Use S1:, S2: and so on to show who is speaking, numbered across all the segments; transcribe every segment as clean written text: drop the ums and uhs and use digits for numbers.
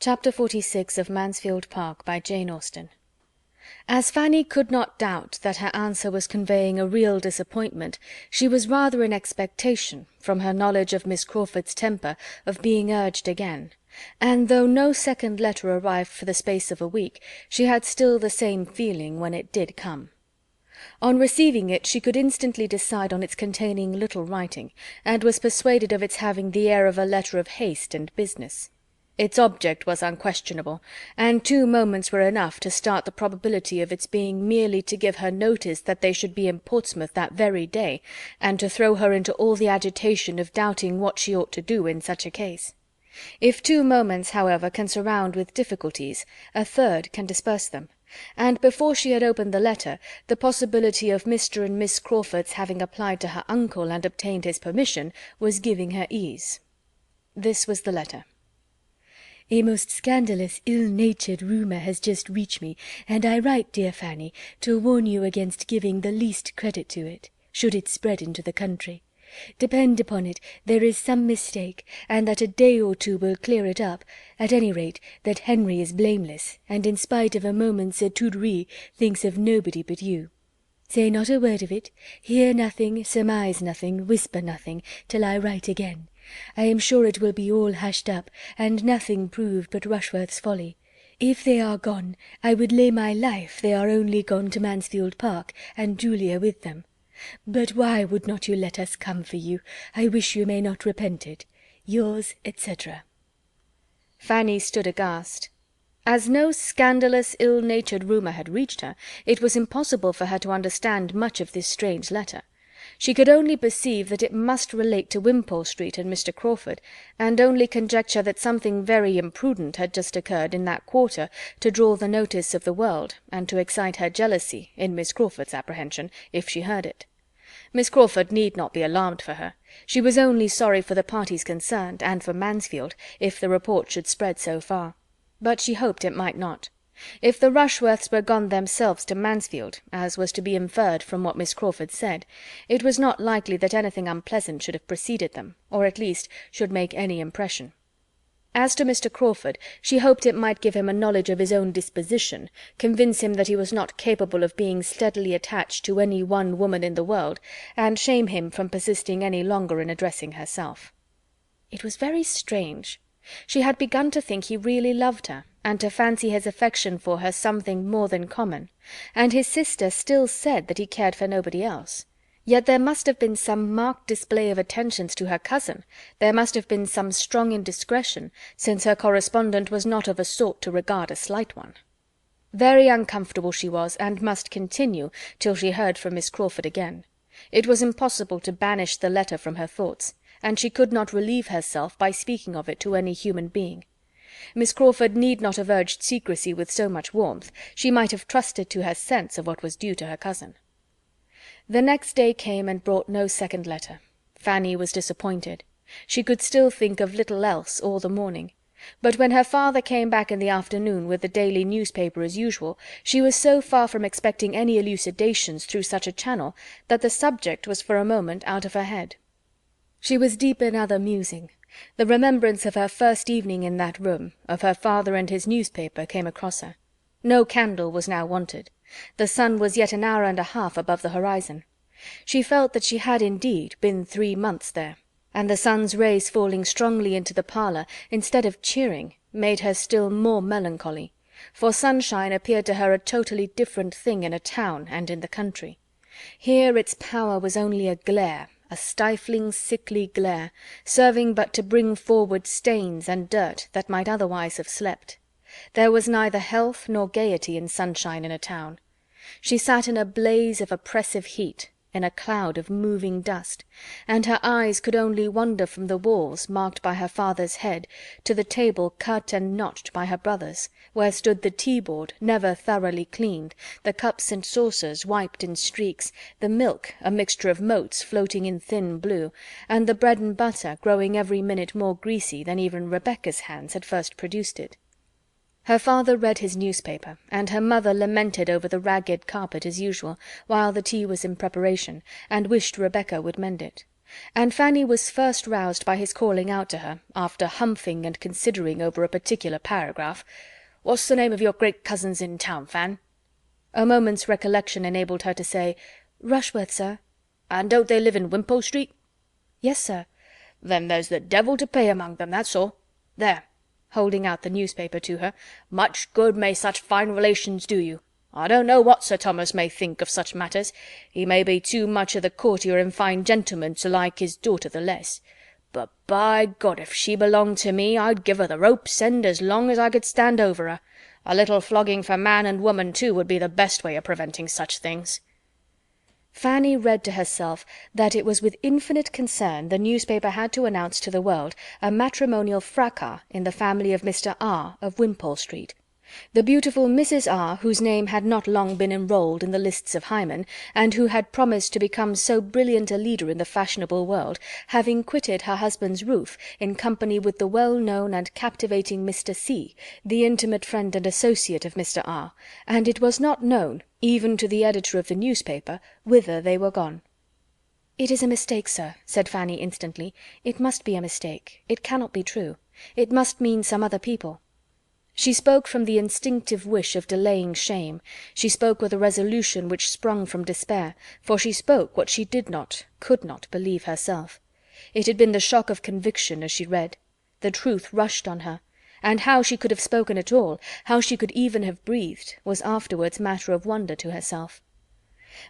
S1: Chapter 46 of Mansfield Park by Jane Austen. As Fanny could not doubt that her answer was conveying a real disappointment, she was rather in expectation, from her knowledge of Miss Crawford's temper, of being urged again; and though no second letter arrived for the space of a week, she had still the same feeling when it did come. On receiving it she could instantly decide on its containing little writing, and was persuaded of its having the air of a letter of haste and business. Its object was unquestionable, and 2 moments were enough to start the probability of its being merely to give her notice that they should be in Portsmouth that very day, and to throw her into all the agitation of doubting what she ought to do in such a case. If 2 moments, however, can surround with difficulties, a third can disperse them, and before she had opened the letter, the possibility of Mr. and Miss Crawford's having applied to her uncle and obtained his permission was giving her ease. This was the letter. "A most scandalous, ill-natured rumour has just reached me, and I write, dear Fanny, to warn you against giving the least credit to it, should it spread into the country. Depend upon it, there is some mistake, and that a day or 2 will clear it up, at any rate that Henry is blameless, and in spite of a moment's étourderie thinks of nobody but you. Say not a word of it, hear nothing, surmise nothing, whisper nothing, till I write again. I am sure it will be all hushed up, and nothing proved but Rushworth's folly. If they are gone, I would lay my life they are only gone to Mansfield Park, and Julia with them. But why would not you let us come for you? I wish you may not repent it. Yours, etc." Fanny stood aghast. As no scandalous, ill-natured rumour had reached her, it was impossible for her to understand much of this strange letter. She could only perceive that it must relate to Wimpole Street and Mr. Crawford, and only conjecture that something very imprudent had just occurred in that quarter to draw the notice of the world, and to excite her jealousy, in Miss Crawford's apprehension, if she heard it. Miss Crawford need not be alarmed for her. She was only sorry for the parties concerned, and for Mansfield, if the report should spread so far. But she hoped it might not. If the Rushworths were gone themselves to Mansfield, as was to be inferred from what Miss Crawford said, it was not likely that anything unpleasant should have preceded them, or at least should make any impression. As to Mr. Crawford, she hoped it might give him a knowledge of his own disposition, convince him that he was not capable of being steadily attached to any one woman in the world, and shame him from persisting any longer in addressing herself. It was very strange. She had begun to think he really loved her, and to fancy his affection for her something more than common, and his sister still said that he cared for nobody else. Yet there must have been some marked display of attentions to her cousin, there must have been some strong indiscretion, since her correspondent was not of a sort to regard a slight one. Very uncomfortable she was, and must continue till she heard from Miss Crawford again. It was impossible to banish the letter from her thoughts, and she could not relieve herself by speaking of it to any human being. Miss Crawford need not have urged secrecy with so much warmth, she might have trusted to her sense of what was due to her cousin. The next day came and brought no second letter. Fanny was disappointed. She could still think of little else all the morning. But when her father came back in the afternoon with the daily newspaper as usual, she was so far from expecting any elucidations through such a channel, that the subject was for a moment out of her head. She was deep in other musing. The remembrance of her first evening in that room, of her father and his newspaper, came across her. No candle was now wanted. The sun was yet an hour and a half above the horizon. She felt that she had indeed been 3 months there, and the sun's rays falling strongly into the parlour, instead of cheering, made her still more melancholy, for sunshine appeared to her a totally different thing in a town and in the country. Here its power was only a glare, a stifling, sickly glare, serving but to bring forward stains and dirt that might otherwise have slept. There was neither health nor gaiety in sunshine in a town. She sat in a blaze of oppressive heat, in a cloud of moving dust, and her eyes could only wander from the walls, marked by her father's head, to the table cut and notched by her brother's, where stood the tea-board, never thoroughly cleaned, the cups and saucers wiped in streaks, the milk a mixture of motes floating in thin blue, and the bread and butter growing every minute more greasy than even Rebecca's hands had first produced it. Her father read his newspaper, and her mother lamented over the ragged carpet as usual, while the tea was in preparation, and wished Rebecca would mend it. and Fanny was first roused by his calling out to her, after humphing and considering over a particular paragraph, "What's the name of your great cousins in town, Fan?" A moment's recollection enabled her to say, "Rushworth, sir." "And don't they live in Wimpole Street?" "Yes, sir." "Then there's the devil to pay among them, that's all. There," holding out the newspaper to her, "much good may such fine relations do you. I don't know what Sir Thomas may think of such matters. He may be too much of the courtier and fine gentleman to like his daughter the less. But by God, if she belonged to me, I'd give her the rope's end as long as I could stand over her. A little flogging for man and woman too would be the best way of preventing such things." Fanny read to herself that it was with infinite concern the newspaper had to announce to the world a matrimonial fracas in the family of Mr. R. of Wimpole Street. The beautiful Mrs. R., whose name had not long been enrolled in the lists of Hymen, and who had promised to become so brilliant a leader in the fashionable world, having quitted her husband's roof in company with the well-known and captivating Mr. C., the intimate friend and associate of Mr. R., and it was not known, even to the editor of the newspaper, whither they were gone. "It is a mistake, sir," said Fanny instantly. "It must be a mistake. It cannot be true. It must mean some other people." She spoke from the instinctive wish of delaying shame. She spoke with a resolution which sprung from despair, for she spoke what she did not, could not believe herself. It had been the shock of conviction as she read. The truth rushed on her, and how she could have spoken at all, how she could even have breathed, was afterwards matter of wonder to herself.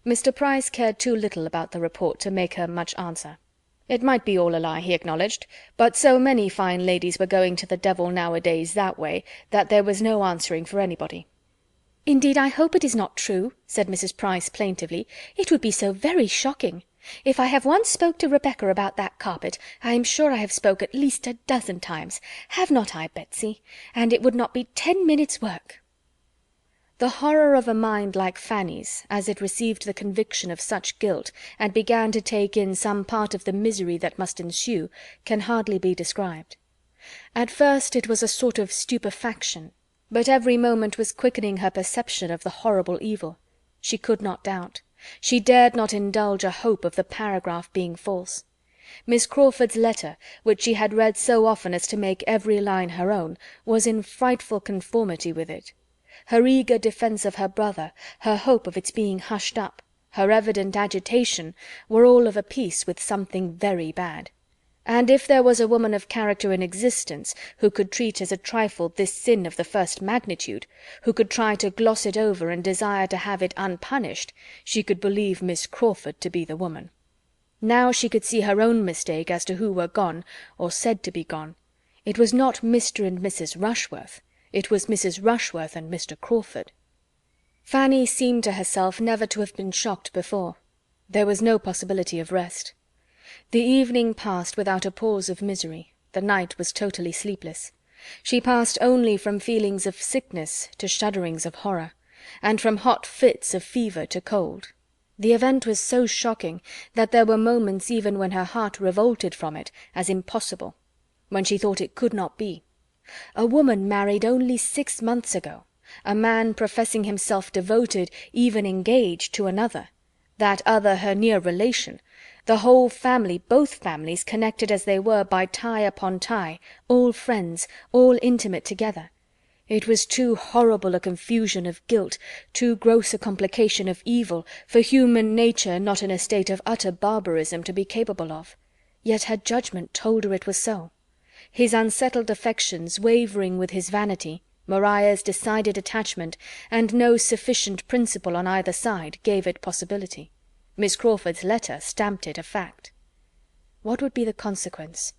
S1: Mr. Price cared too little about the report to make her much answer. It might be all a lie, he acknowledged, but so many fine ladies were going to the devil nowadays that way, that there was no answering for anybody. "Indeed, I hope it is not true," said Mrs. Price plaintively. "It would be so very shocking. If I have once spoke to Rebecca about that carpet, I am sure I have spoke at least a dozen times. Have not I, Betsy? And it would not be 10 minutes' work." The horror of a mind like Fanny's, as it received the conviction of such guilt, and began to take in some part of the misery that must ensue, can hardly be described. At first it was a sort of stupefaction, but every moment was quickening her perception of the horrible evil. She could not doubt. She dared not indulge a hope of the paragraph being false. Miss Crawford's letter, which she had read so often as to make every line her own, was in frightful conformity with it. Her eager defence of her brother, her hope of its being hushed up, her evident agitation, were all of a piece with something very bad. And if there was a woman of character in existence who could treat as a trifle this sin of the first magnitude, who could try to gloss it over and desire to have it unpunished, she could believe Miss Crawford to be the woman. Now she could see her own mistake as to who were gone, or said to be gone. It was not Mr. and Mrs. Rushworth. It was Mrs. Rushworth and Mr. Crawford. Fanny seemed to herself never to have been shocked before. There was no possibility of rest. The evening passed without a pause of misery. The night was totally sleepless. She passed only from feelings of sickness to shudderings of horror, and from hot fits of fever to cold. The event was so shocking that there were moments even when her heart revolted from it as impossible, when she thought it could not be. A woman married only 6 months ago, a man professing himself devoted, even engaged, to another, that other her near relation, the whole family, both families, connected as they were by tie upon tie, all friends, all intimate together. It was too horrible a confusion of guilt, too gross a complication of evil, for human nature not in a state of utter barbarism to be capable of. Yet her judgment told her it was so. His unsettled affections wavering with his vanity, Maria's decided attachment, and no sufficient principle on either side, gave it possibility. Miss Crawford's letter stamped it a fact. What would be the consequence?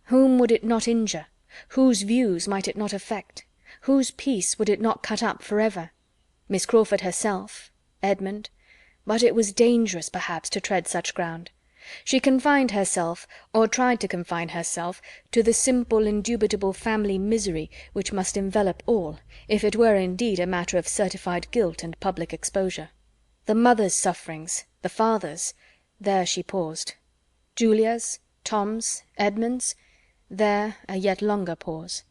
S1: Whom would it not injure? Whose views might it not affect? Whose peace would it not cut up for ever? Miss Crawford herself? Edmund? But it was dangerous, perhaps, to tread such ground. She confined herself, or tried to confine herself, to the simple, indubitable family misery which must envelop all, if it were indeed a matter of certified guilt and public exposure. The mother's sufferings, the father's, there she paused. Julia's, Tom's, Edmund's, there a yet longer pause.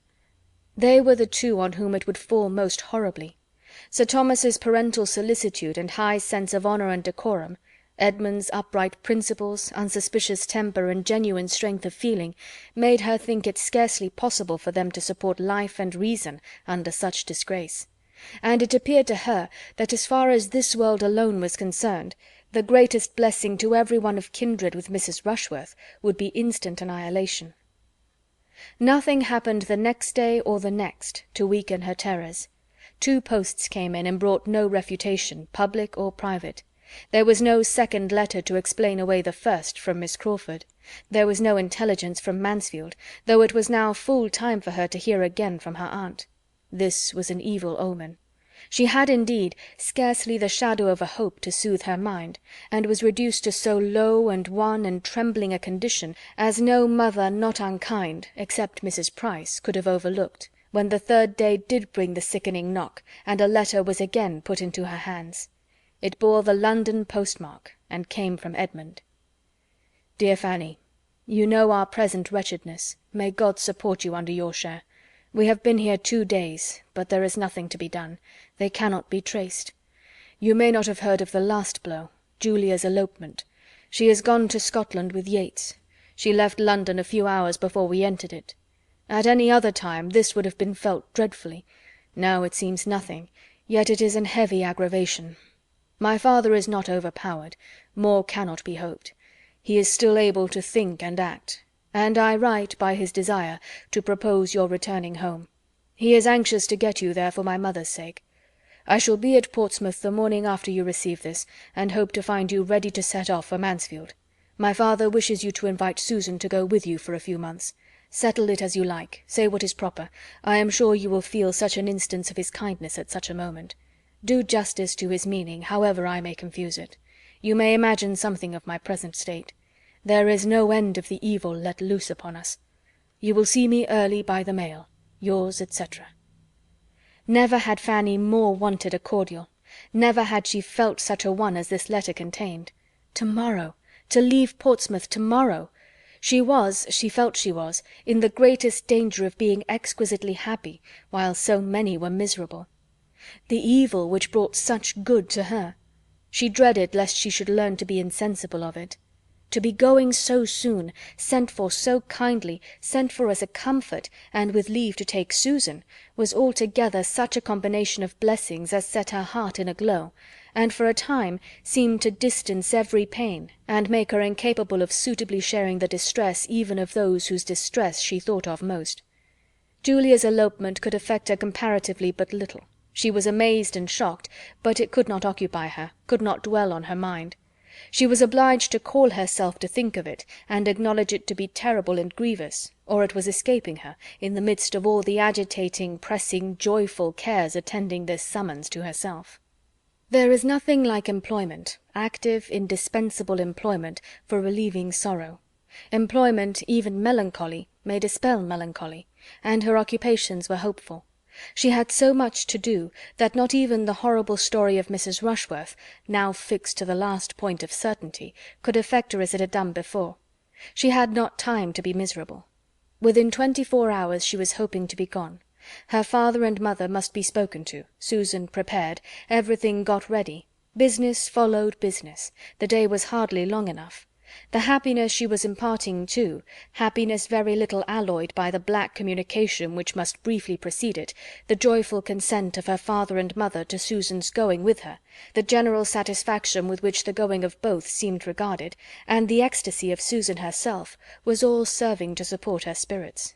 S1: They were the two on whom it would fall most horribly. Sir Thomas's parental solicitude and high sense of honour and decorum, Edmund's upright principles, unsuspicious temper, and genuine strength of feeling made her think it scarcely possible for them to support life and reason under such disgrace; and it appeared to her that as far as this world alone was concerned, the greatest blessing to every one of kindred with Mrs. Rushworth would be instant annihilation. Nothing happened the next day or the next to weaken her terrors. 2 posts came in and brought no refutation, public or private. There was no second letter to explain away the first from Miss Crawford. There was no intelligence from Mansfield, though it was now full time for her to hear again from her aunt. This was an evil omen. She had, indeed, scarcely the shadow of a hope to soothe her mind, and was reduced to so low and wan and trembling a condition as no mother not unkind, except Mrs. Price, could have overlooked, when the 3rd day did bring the sickening knock, and a letter was again put into her hands. It bore the London postmark, and came from Edmund. Dear Fanny, you know our present wretchedness. May God support you under your share. We have been here 2 days, but there is nothing to be done. They cannot be traced. You may not have heard of the last blow, Julia's elopement. She is gone to Scotland with Yates. She left London a few hours before we entered it. At any other time this would have been felt dreadfully. Now it seems nothing, yet it is an heavy aggravation. My father is not overpowered. More cannot be hoped. He is still able to think and act, and I write, by his desire, to propose your returning home. He is anxious to get you there for my mother's sake. I shall be at Portsmouth the morning after you receive this, and hope to find you ready to set off for Mansfield. My father wishes you to invite Susan to go with you for a few months. Settle it as you like, say what is proper. I am sure you will feel such an instance of his kindness at such a moment. Do justice to his meaning, however I may confuse it. You may imagine something of my present state. There is no end of the evil let loose upon us. You will see me early by the mail. Yours, etc. Never had Fanny more wanted a cordial. Never had she felt such a one as this letter contained. To-morrow! To leave Portsmouth to-morrow! She felt she was, in the greatest danger of being exquisitely happy, while so many were miserable. The evil which brought such good to her! She dreaded lest she should learn to be insensible of it. To be going so soon, sent for so kindly, sent for as a comfort, and with leave to take Susan, was altogether such a combination of blessings as set her heart in a glow, and for a time seemed to distance every pain, and make her incapable of suitably sharing the distress even of those whose distress she thought of most. Julia's elopement could affect her comparatively but little. She was amazed and shocked, but it could not occupy her, could not dwell on her mind. She was obliged to call herself to think of it, and acknowledge it to be terrible and grievous, or it was escaping her, in the midst of all the agitating, pressing, joyful cares attending this summons to herself. There is nothing like employment, active, indispensable employment, for relieving sorrow. Employment, even melancholy, may dispel melancholy, and her occupations were hopeful. She had so much to do that not even the horrible story of Mrs. Rushworth, now fixed to the last point of certainty, could affect her as it had done before. She had not time to be miserable. Within 24 hours she was hoping to be gone. Her father and mother must be spoken to, Susan prepared, everything got ready. Business followed business. The day was hardly long enough. The happiness she was imparting, too, happiness very little alloyed by the black communication which must briefly precede it, the joyful consent of her father and mother to Susan's going with her, the general satisfaction with which the going of both seemed regarded, and the ecstasy of Susan herself, was all serving to support her spirits.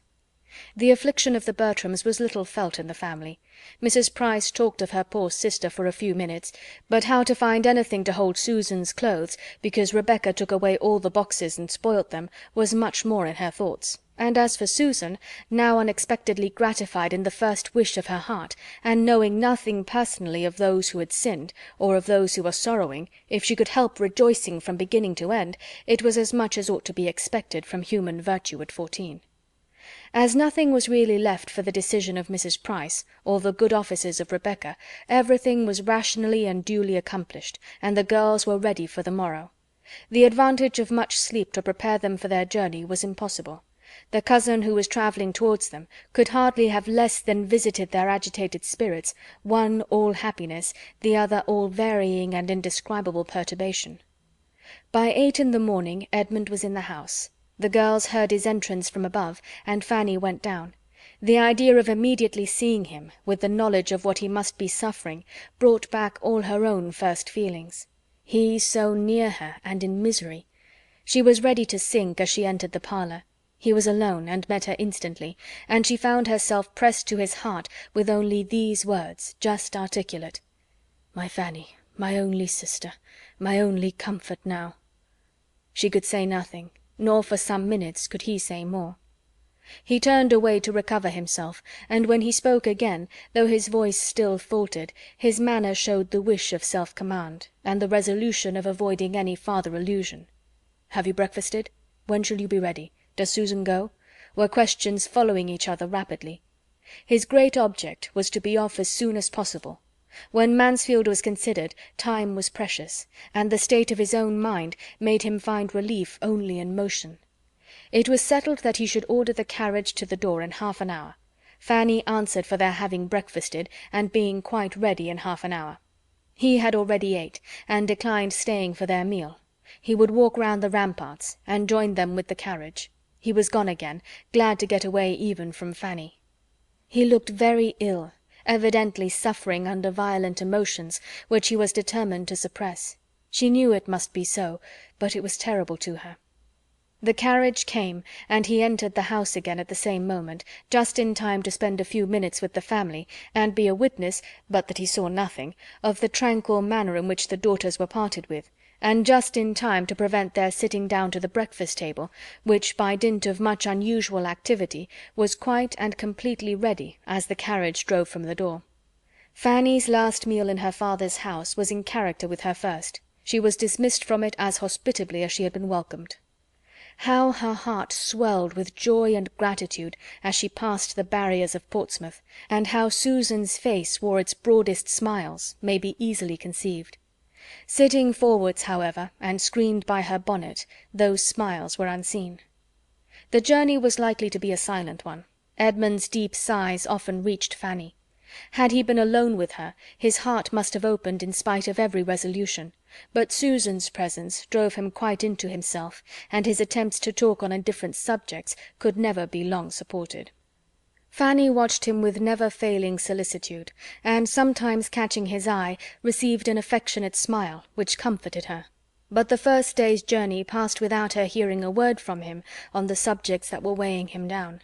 S1: The affliction of the Bertrams was little felt in the family. Mrs. Price talked of her poor sister for a few minutes, but how to find anything to hold Susan's clothes, because Rebecca took away all the boxes and spoilt them, was much more in her thoughts. And as for Susan, now unexpectedly gratified in the first wish of her heart, and knowing nothing personally of those who had sinned, or of those who were sorrowing, if she could help rejoicing from beginning to end, it was as much as ought to be expected from human virtue at 14. As nothing was really left for the decision of Mrs. Price, or the good offices of Rebecca, everything was rationally and duly accomplished, and the girls were ready for the morrow. The advantage of much sleep to prepare them for their journey was impossible. The cousin who was travelling towards them could hardly have less than visited their agitated spirits, one all happiness, the other all varying and indescribable perturbation. By 8 in the morning Edmund was in the house. The girls heard his entrance from above, and Fanny went down. The idea of immediately seeing him, with the knowledge of what he must be suffering, brought back all her own first feelings. He so near her, and in misery! She was ready to sink as she entered the parlor. He was alone, and met her instantly, and she found herself pressed to his heart with only these words, just articulate: "My Fanny, my only sister, my only comfort now." She could say nothing, nor for some minutes could he say more. He turned away to recover himself, and when he spoke again, though his voice still faltered, his manner showed the wish of self-command, and the resolution of avoiding any farther allusion. "Have you breakfasted? When shall you be ready? Does Susan go?" were questions following each other rapidly. His great object was to be off as soon as possible. When Mansfield was considered, time was precious, and the state of his own mind made him find relief only in motion. It was settled that he should order the carriage to the door in half an hour. Fanny answered for their having breakfasted and being quite ready in half an hour. He had already ate, and declined staying for their meal. He would walk round the ramparts, and join them with the carriage. He was gone again, glad to get away even from Fanny. He looked very ill, evidently suffering under violent emotions, which he was determined to suppress. She knew it must be so, but it was terrible to her. The carriage came, and he entered the house again at the same moment, just in time to spend a few minutes with the family, and be a witness, but that he saw nothing, of the tranquil manner in which the daughters were parted with, and just in time to prevent their sitting down to the breakfast table, which, by dint of much unusual activity, was quite and completely ready as the carriage drove from the door. Fanny's last meal in her father's house was in character with her first. She was dismissed from it as hospitably as she had been welcomed. How her heart swelled with joy and gratitude as she passed the barriers of Portsmouth, and how Susan's face wore its broadest smiles, may be easily conceived. Sitting forwards, however, and screened by her bonnet, those smiles were unseen. The journey was likely to be a silent one. Edmund's deep sighs often reached Fanny. Had he been alone with her, his heart must have opened in spite of every resolution, but Susan's presence drove him quite into himself, and his attempts to talk on indifferent subjects could never be long supported. Fanny watched him with never-failing solicitude, and sometimes catching his eye, received an affectionate smile, which comforted her. But the first day's journey passed without her hearing a word from him on the subjects that were weighing him down.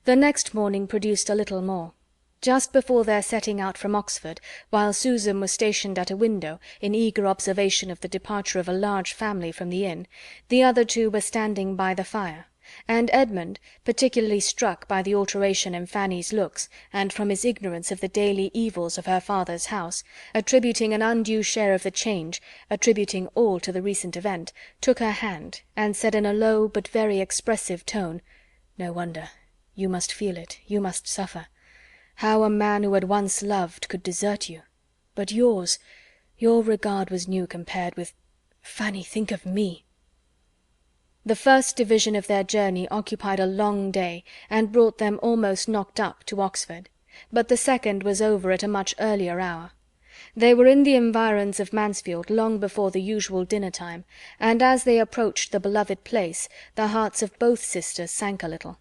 S1: The next morning produced a little more. Just before their setting out from Oxford, while Susan was stationed at a window, in eager observation of the departure of a large family from the inn, the other two were standing by the fire, and Edmund, particularly struck by the alteration in Fanny's looks, and from his ignorance of the daily evils of her father's house, attributing an undue share of the change, attributing all to the recent event, took her hand, and said in a low but very expressive tone, "No wonder. You must feel it, you must suffer. How a man who had once loved could desert you! But yours, your regard was new compared with... Fanny, think of me!" The first division of their journey occupied a long day, and brought them almost knocked up to Oxford, but the second was over at a much earlier hour. They were in the environs of Mansfield long before the usual dinner time, and as they approached the beloved place, the hearts of both sisters sank a little.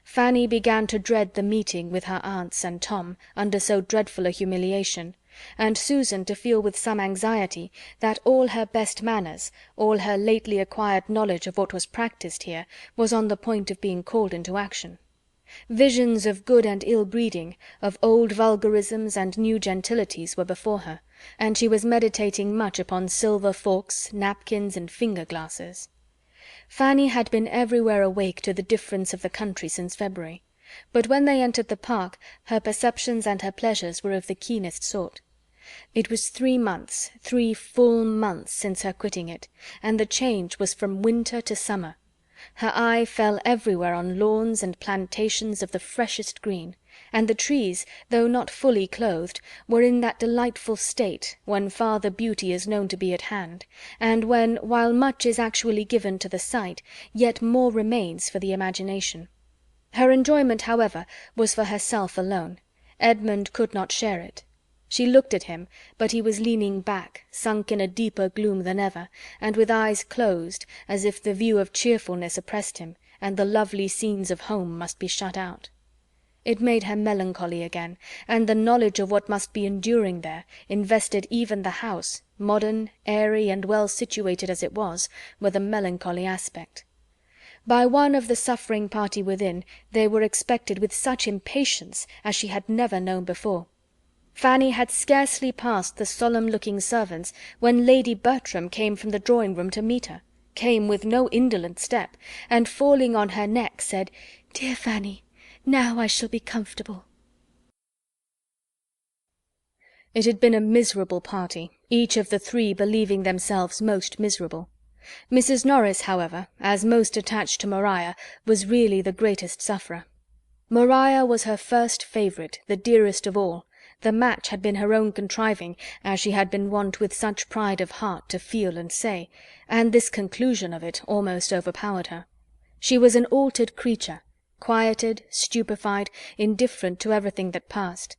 S1: Fanny began to dread the meeting with her aunts and Tom, under so dreadful a humiliation, and Susan to feel with some anxiety that all her best manners, all her lately acquired knowledge of what was practised here, was on the point of being called into action. Visions of good and ill breeding, of old vulgarisms and new gentilities were before her, and she was meditating much upon silver forks, napkins, and finger-glasses. Fanny had been everywhere awake to the difference of the country since February, but when they entered the park her perceptions and her pleasures were of the keenest sort. It was 3 months, 3 full months since her quitting it, and the change was from winter to summer. Her eye fell everywhere on lawns and plantations of the freshest green, and the trees, though not fully clothed, were in that delightful state when farther beauty is known to be at hand, and when, while much is actually given to the sight, yet more remains for the imagination. Her enjoyment, however, was for herself alone. Edmund could not share it. She looked at him, but he was leaning back, sunk in a deeper gloom than ever, and with eyes closed, as if the view of cheerfulness oppressed him, and the lovely scenes of home must be shut out. It made her melancholy again, and the knowledge of what must be enduring there invested even the house, modern, airy, and well situated as it was, with a melancholy aspect. By one of the suffering party within they were expected with such impatience as she had never known before. Fanny had scarcely passed the solemn-looking servants when Lady Bertram came from the drawing-room to meet her, came with no indolent step, and falling on her neck, said, "Dear Fanny, now I shall be comfortable." It had been a miserable party, each of the three believing themselves most miserable. Mrs. Norris, however, as most attached to Maria, was really the greatest sufferer. Maria was her first favourite, the dearest of all. The match had been her own contriving, as she had been wont with such pride of heart to feel and say, and this conclusion of it almost overpowered her. She was an altered creature, quieted, stupefied, indifferent to everything that passed.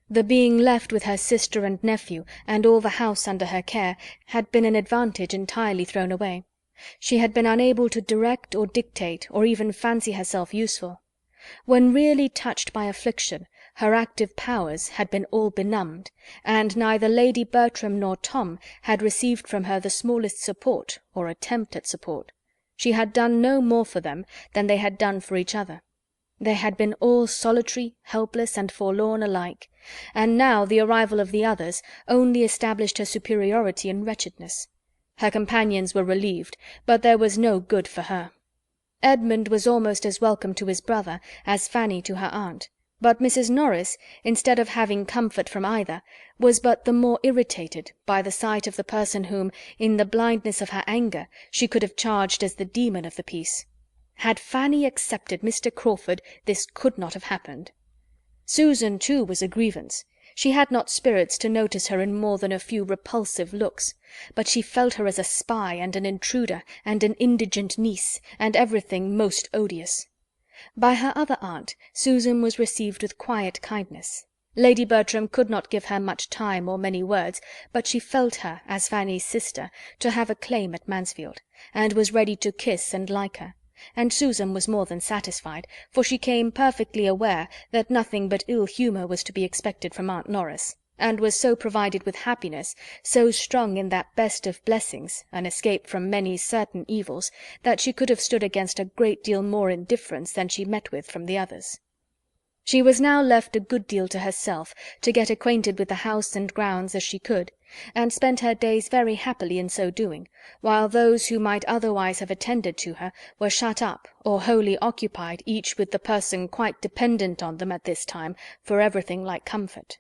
S1: The being left with her sister and nephew, and all the house under her care, had been an advantage entirely thrown away. She had been unable to direct or dictate, or even fancy herself useful. When really touched by affliction, her active powers had been all benumbed, and neither Lady Bertram nor Tom had received from her the smallest support, or attempt at support. She had done no more for them than they had done for each other. They had been all solitary, helpless, and forlorn alike, and now the arrival of the others only established her superiority in wretchedness. Her companions were relieved, but there was no good for her. Edmund was almost as welcome to his brother as Fanny to her aunt, but Mrs. Norris, instead of having comfort from either, was but the more irritated by the sight of the person whom, in the blindness of her anger, she could have charged as the demon of the piece. Had Fanny accepted Mr. Crawford, this could not have happened. Susan, too, was a grievance. She had not spirits to notice her in more than a few repulsive looks, but she felt her as a spy and an intruder and an indigent niece, and everything most odious. By her other aunt, Susan was received with quiet kindness. Lady Bertram could not give her much time or many words, but she felt her, as Fanny's sister, to have a claim at Mansfield, and was ready to kiss and like her. And Susan was more than satisfied, for she came perfectly aware that nothing but ill humour was to be expected from Aunt Norris, and was so provided with happiness, so strong in that best of blessings, an escape from many certain evils, that she could have stood against a great deal more indifference than she met with from the others. She was now left a good deal to herself, to get acquainted with the house and grounds as she could, and spent her days very happily in so doing, while those who might otherwise have attended to her were shut up or wholly occupied, each with the person quite dependent on them at this time for everything like comfort.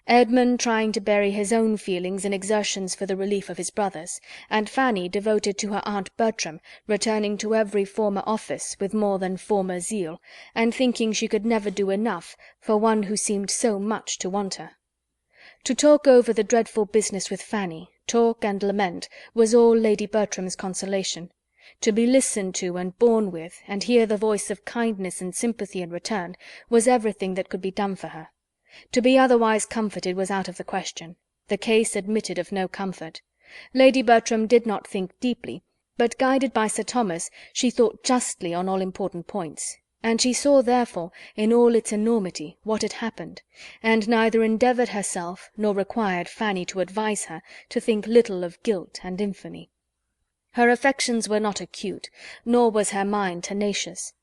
S1: Edmund trying to bury his own feelings in exertions for the relief of his brothers, and Fanny devoted to her Aunt Bertram, returning to every former office with more than former zeal, and thinking she could never do enough for one who seemed so much to want her. To talk over the dreadful business with Fanny, talk and lament, was all Lady Bertram's consolation. To be listened to and borne with, and hear the voice of kindness and sympathy in return, was everything that could be done for her. To be otherwise comforted was out of the question. The case admitted of no comfort. Lady Bertram did not think deeply, but guided by Sir Thomas, she thought justly on all important points, and she saw therefore in all its enormity what had happened, and neither endeavoured herself nor required Fanny to advise her to think little of guilt and infamy. Her affections were not acute, nor was her mind tenacious.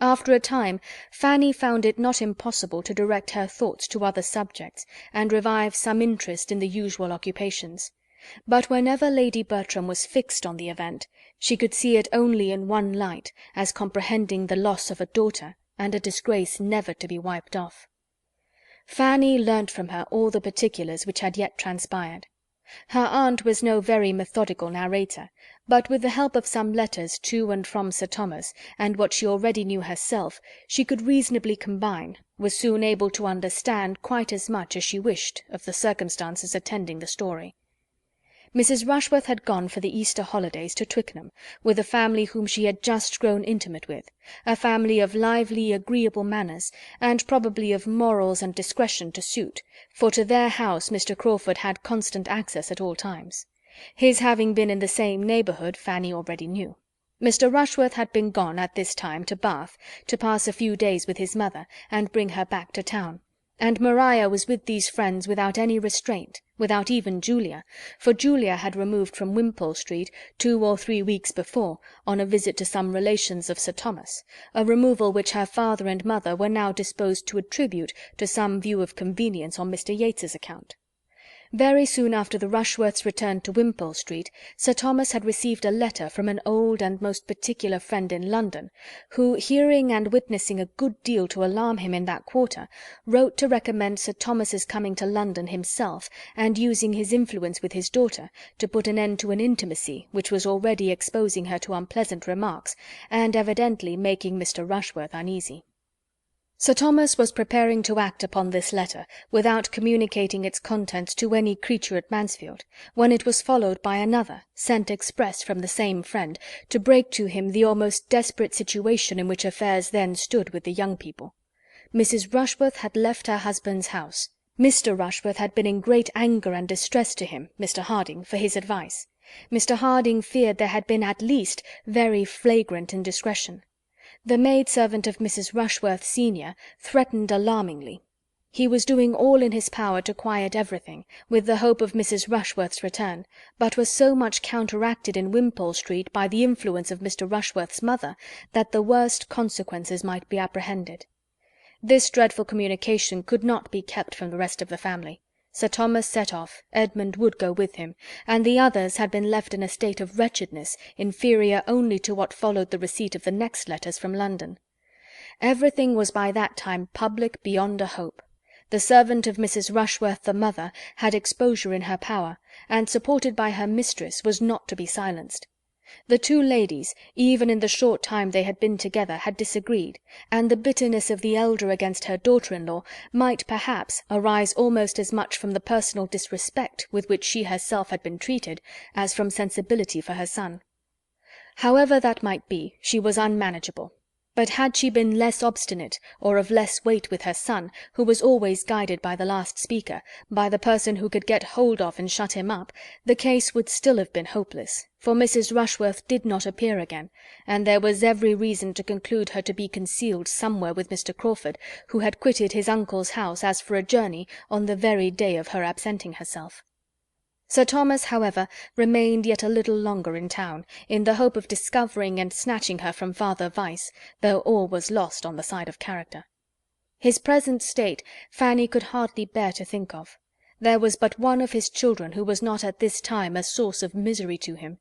S1: After a time Fanny found it not impossible to direct her thoughts to other subjects, and revive some interest in the usual occupations. But whenever Lady Bertram was fixed on the event, she could see it only in one light, as comprehending the loss of a daughter, and a disgrace never to be wiped off. Fanny learnt from her all the particulars which had yet transpired. Her aunt was no very methodical narrator, but with the help of some letters to and from Sir Thomas, and what she already knew herself, she could reasonably combine, was soon able to understand quite as much as she wished of the circumstances attending the story. Mrs. Rushworth had gone for the Easter holidays to Twickenham, with a family whom she had just grown intimate with, a family of lively, agreeable manners, and probably of morals and discretion to suit, for to their house Mr. Crawford had constant access at all times. His having been in the same neighbourhood Fanny already knew. Mr. Rushworth had been gone at this time to Bath, to pass a few days with his mother, and bring her back to town; and Maria was with these friends without any restraint, without even Julia, for Julia had removed from Wimpole Street 2 or 3 weeks before, on a visit to some relations of Sir Thomas, a removal which her father and mother were now disposed to attribute to some view of convenience on Mr. Yates's account. Very soon after the Rushworths' return to Wimpole Street, Sir Thomas had received a letter from an old and most particular friend in London, who, hearing and witnessing a good deal to alarm him in that quarter, wrote to recommend Sir Thomas's coming to London himself, and using his influence with his daughter to put an end to an intimacy which was already exposing her to unpleasant remarks, and evidently making Mr. Rushworth uneasy. Sir Thomas was preparing to act upon this letter, without communicating its contents to any creature at Mansfield, when it was followed by another, sent express from the same friend, to break to him the almost desperate situation in which affairs then stood with the young people. Mrs. Rushworth had left her husband's house. Mr. Rushworth had been in great anger and distress to him, Mr. Harding, for his advice. Mr. Harding feared there had been at least very flagrant indiscretion. The maid-servant of Mrs. Rushworth senior threatened alarmingly. He was doing all in his power to quiet everything, with the hope of Mrs. Rushworth's return, but was so much counteracted in Wimpole Street by the influence of Mr. Rushworth's mother that the worst consequences might be apprehended. This dreadful communication could not be kept from the rest of the family. Sir Thomas set off, Edmund would go with him, and the others had been left in a state of wretchedness inferior only to what followed the receipt of the next letters from London. Everything was by that time public beyond a hope. The servant of Mrs. Rushworth the mother had exposure in her power, and supported by her mistress was not to be silenced. The two ladies, even in the short time they had been together, had disagreed, and the bitterness of the elder against her daughter-in-law might perhaps arise almost as much from the personal disrespect with which she herself had been treated as from sensibility for her son. However that might be, she was unmanageable. But had she been less obstinate, or of less weight with her son, who was always guided by the last speaker, by the person who could get hold of and shut him up, the case would still have been hopeless, for Mrs. Rushworth did not appear again, and there was every reason to conclude her to be concealed somewhere with Mr. Crawford, who had quitted his uncle's house as for a journey on the very day of her absenting herself. Sir Thomas, however, remained yet a little longer in town, in the hope of discovering and snatching her from Father Vice, though all was lost on the side of character. His present state Fanny could hardly bear to think of. There was but one of his children who was not at this time a source of misery to him.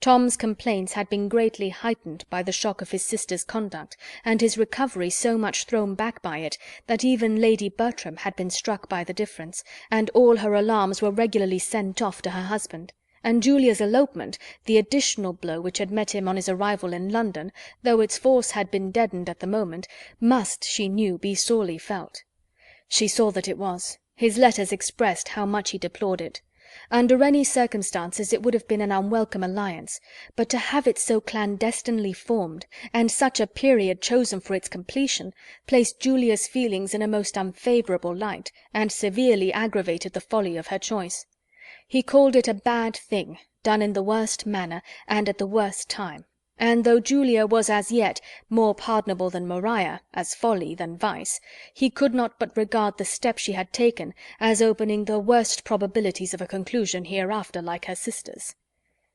S1: Tom's complaints had been greatly heightened by the shock of his sister's conduct, and his recovery so much thrown back by it, that even Lady Bertram had been struck by the difference, and all her alarms were regularly sent off to her husband; and Julia's elopement, the additional blow which had met him on his arrival in London, though its force had been deadened at the moment, must, she knew, be sorely felt. She saw that it was. His letters expressed how much he deplored it. Under any circumstances it would have been an unwelcome alliance, but to have it so clandestinely formed, and such a period chosen for its completion, placed Julia's feelings in a most unfavourable light, and severely aggravated the folly of her choice. He called it a bad thing, done in the worst manner, and at the worst time; and though Julia was as yet more pardonable than Maria, as folly than vice, he could not but regard the step she had taken as opening the worst probabilities of a conclusion hereafter like her sister's.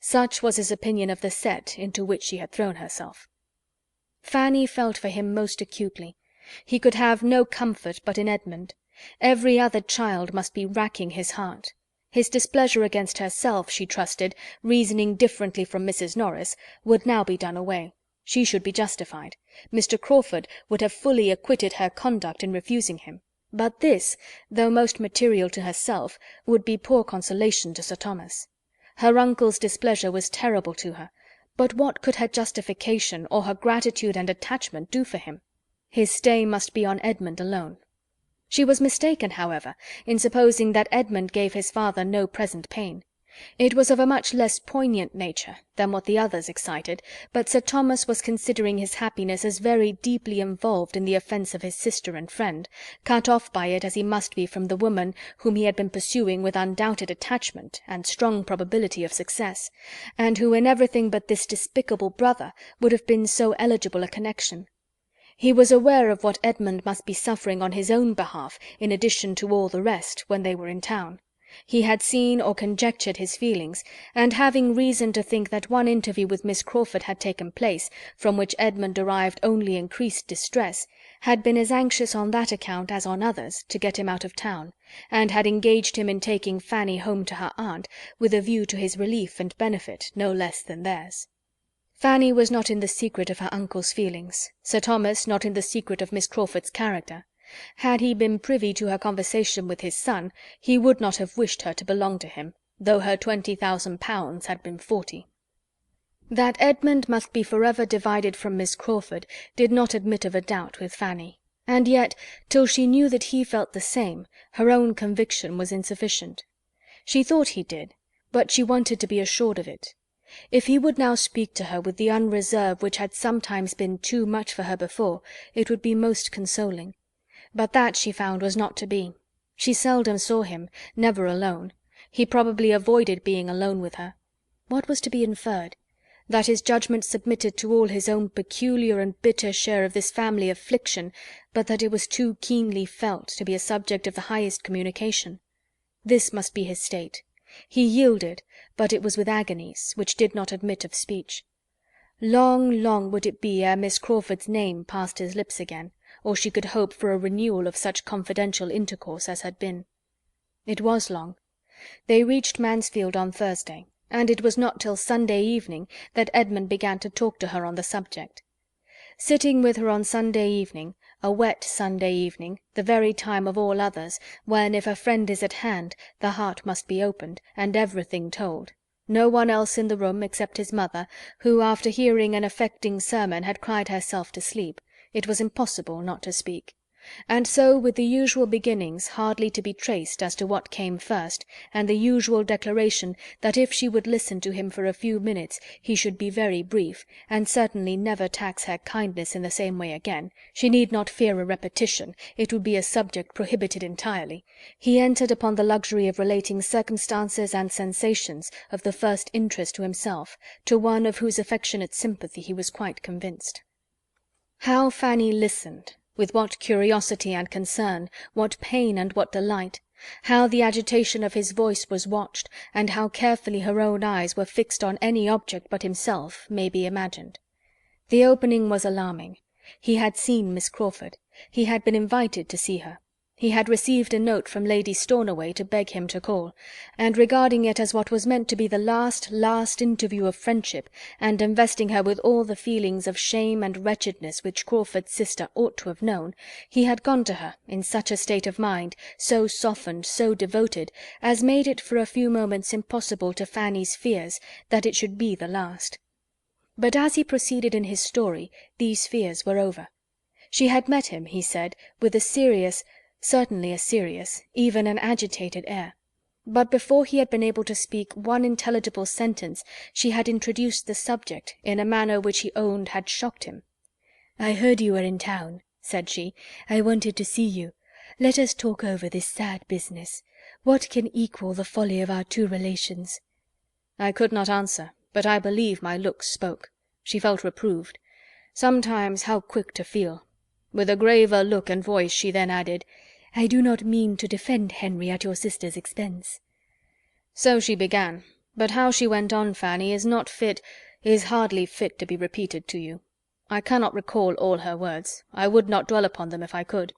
S1: Such was his opinion of the set into which she had thrown herself. Fanny felt for him most acutely. He could have no comfort but in Edmund. Every other child must be racking his heart. His displeasure against herself, she trusted, reasoning differently from Mrs. Norris, would now be done away. She should be justified. Mr. Crawford would have fully acquitted her conduct in refusing him. But this, though most material to herself, would be poor consolation to Sir Thomas. Her uncle's displeasure was terrible to her, but what could her justification, or her gratitude and attachment, do for him? His stay must be on Edmund alone. She was mistaken, however, in supposing that Edmund gave his father no present pain. It was of a much less poignant nature than what the others excited, but Sir Thomas was considering his happiness as very deeply involved in the offence of his sister and friend, cut off by it as he must be from the woman whom he had been pursuing with undoubted attachment and strong probability of success, and who in everything but this despicable brother would have been so eligible a connection. He was aware of what Edmund must be suffering on his own behalf in addition to all the rest when they were in town. He had seen or conjectured his feelings, and having reason to think that one interview with Miss Crawford had taken place, from which Edmund derived only increased distress, had been as anxious on that account as on others to get him out of town, and had engaged him in taking Fanny home to her aunt, with a view to his relief and benefit no less than theirs. Fanny was not in the secret of her uncle's feelings, Sir Thomas not in the secret of Miss Crawford's character. Had he been privy to her conversation with his son, he would not have wished her to belong to him, though her £20,000 had been 40. That Edmund must be forever divided from Miss Crawford did not admit of a doubt with Fanny, and yet, till she knew that he felt the same, her own conviction was insufficient. She thought he did, but she wanted to be assured of it. If he would now speak to her with the unreserve which had sometimes been too much for her before, it would be most consoling. But that, she found, was not to be. She seldom saw him, never alone. He probably avoided being alone with her. What was to be inferred? That his judgment submitted to all his own peculiar and bitter share of this family affliction, but that it was too keenly felt to be a subject of the highest communication. This must be his state. He yielded, but it was with agonies, which did not admit of speech. Long, long would it be ere Miss Crawford's name passed his lips again, or she could hope for a renewal of such confidential intercourse as had been. It was long. They reached Mansfield on Thursday, and it was not till Sunday evening that Edmund began to talk to her on the subject. Sitting with her on Sunday evening, a wet Sunday evening, the very time of all others, when, if a friend is at hand, the heart must be opened, and everything told, no one else in the room except his mother, who, after hearing an affecting sermon, had cried herself to sleep, it was impossible not to speak. And so, with the usual beginnings hardly to be traced as to what came first, and the usual declaration that if she would listen to him for a few minutes he should be very brief, and certainly never tax her kindness in the same way again, she need not fear a repetition, it would be a subject prohibited entirely, he entered upon the luxury of relating circumstances and sensations of the first interest to himself, to one of whose affectionate sympathy he was quite convinced. How Fanny listened! With what curiosity and concern, what pain and what delight! How the agitation of his voice was watched, and how carefully her own eyes were fixed on any object but himself, may be imagined. The opening was alarming. He had seen Miss Crawford. He had been invited to see her. He had received a note from Lady Stornoway to beg him to call, and regarding it as what was meant to be the last interview of friendship, and investing her with all the feelings of shame and wretchedness which Crawford's sister ought to have known, he had gone to her in such a state of mind, so softened, so devoted, as made it for a few moments impossible to Fanny's fears that it should be the last. But as he proceeded in his story, these fears were over. She had met him, he said, with a serious, certainly a serious, even an agitated air. But before he had been able to speak one intelligible sentence, she had introduced the subject in a manner which he owned had shocked him. "I heard you were in town," said she. "I wanted to see you. Let us talk over this sad business. What can equal the folly of our two relations?" I could not answer, but I believe my looks spoke. She felt reproved. Sometimes how quick to feel! With a graver look and voice she then added, "I do not mean to defend Henry at your sister's expense." So she began, but how she went on, Fanny, is hardly fit to be repeated to you. I cannot recall all her words. I would not dwell upon them if I could.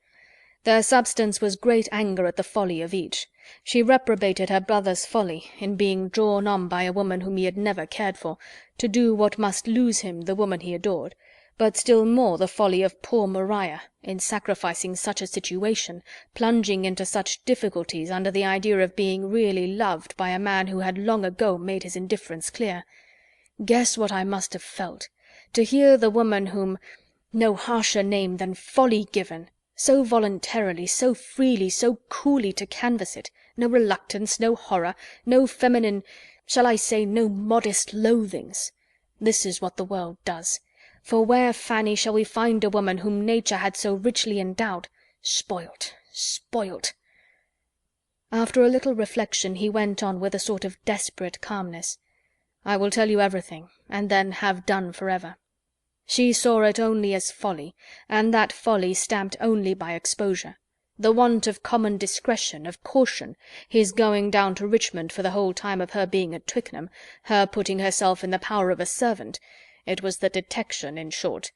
S1: Their substance was great anger at the folly of each. She reprobated her brother's folly in being drawn on by a woman whom he had never cared for, to do what must lose him the woman he adored, but still more the folly of poor Maria in sacrificing such a situation, plunging into such difficulties under the idea of being really loved by a man who had long ago made his indifference clear. Guess what I must have felt, to hear the woman whom no harsher name than folly given So voluntarily, so freely, so coolly to canvass it, no reluctance, no horror, no feminine, shall I say, no modest loathings. This is what the world does. For where, Fanny, shall we find a woman whom nature had so richly endowed? Spoilt, spoilt." After a little reflection he went on with a sort of desperate calmness. "I will tell you everything, and then have done for ever. She saw it only as folly, and that folly stamped only by exposure. The want of common discretion, of caution, his going down to Richmond for the whole time of her being at Twickenham, her putting herself in the power of a servant. It was the detection, in short.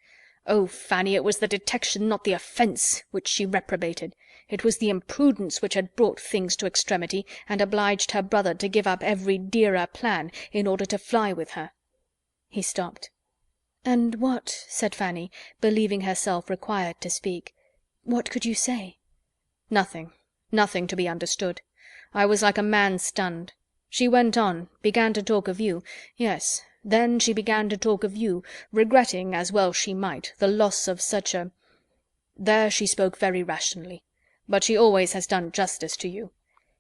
S1: Oh, Fanny, it was the detection, not the offence, which she reprobated. It was the imprudence which had brought things to extremity, and obliged her brother to give up every dearer plan, in order to fly with her." He stopped. "And what," said Fanny, believing herself required to speak, "what could you say?" "Nothing, nothing to be understood. I was like a man stunned. She went on, began to talk of you, yes, then she began to talk of you, regretting, as well she might, the loss of such a— There she spoke very rationally. But she always has done justice to you."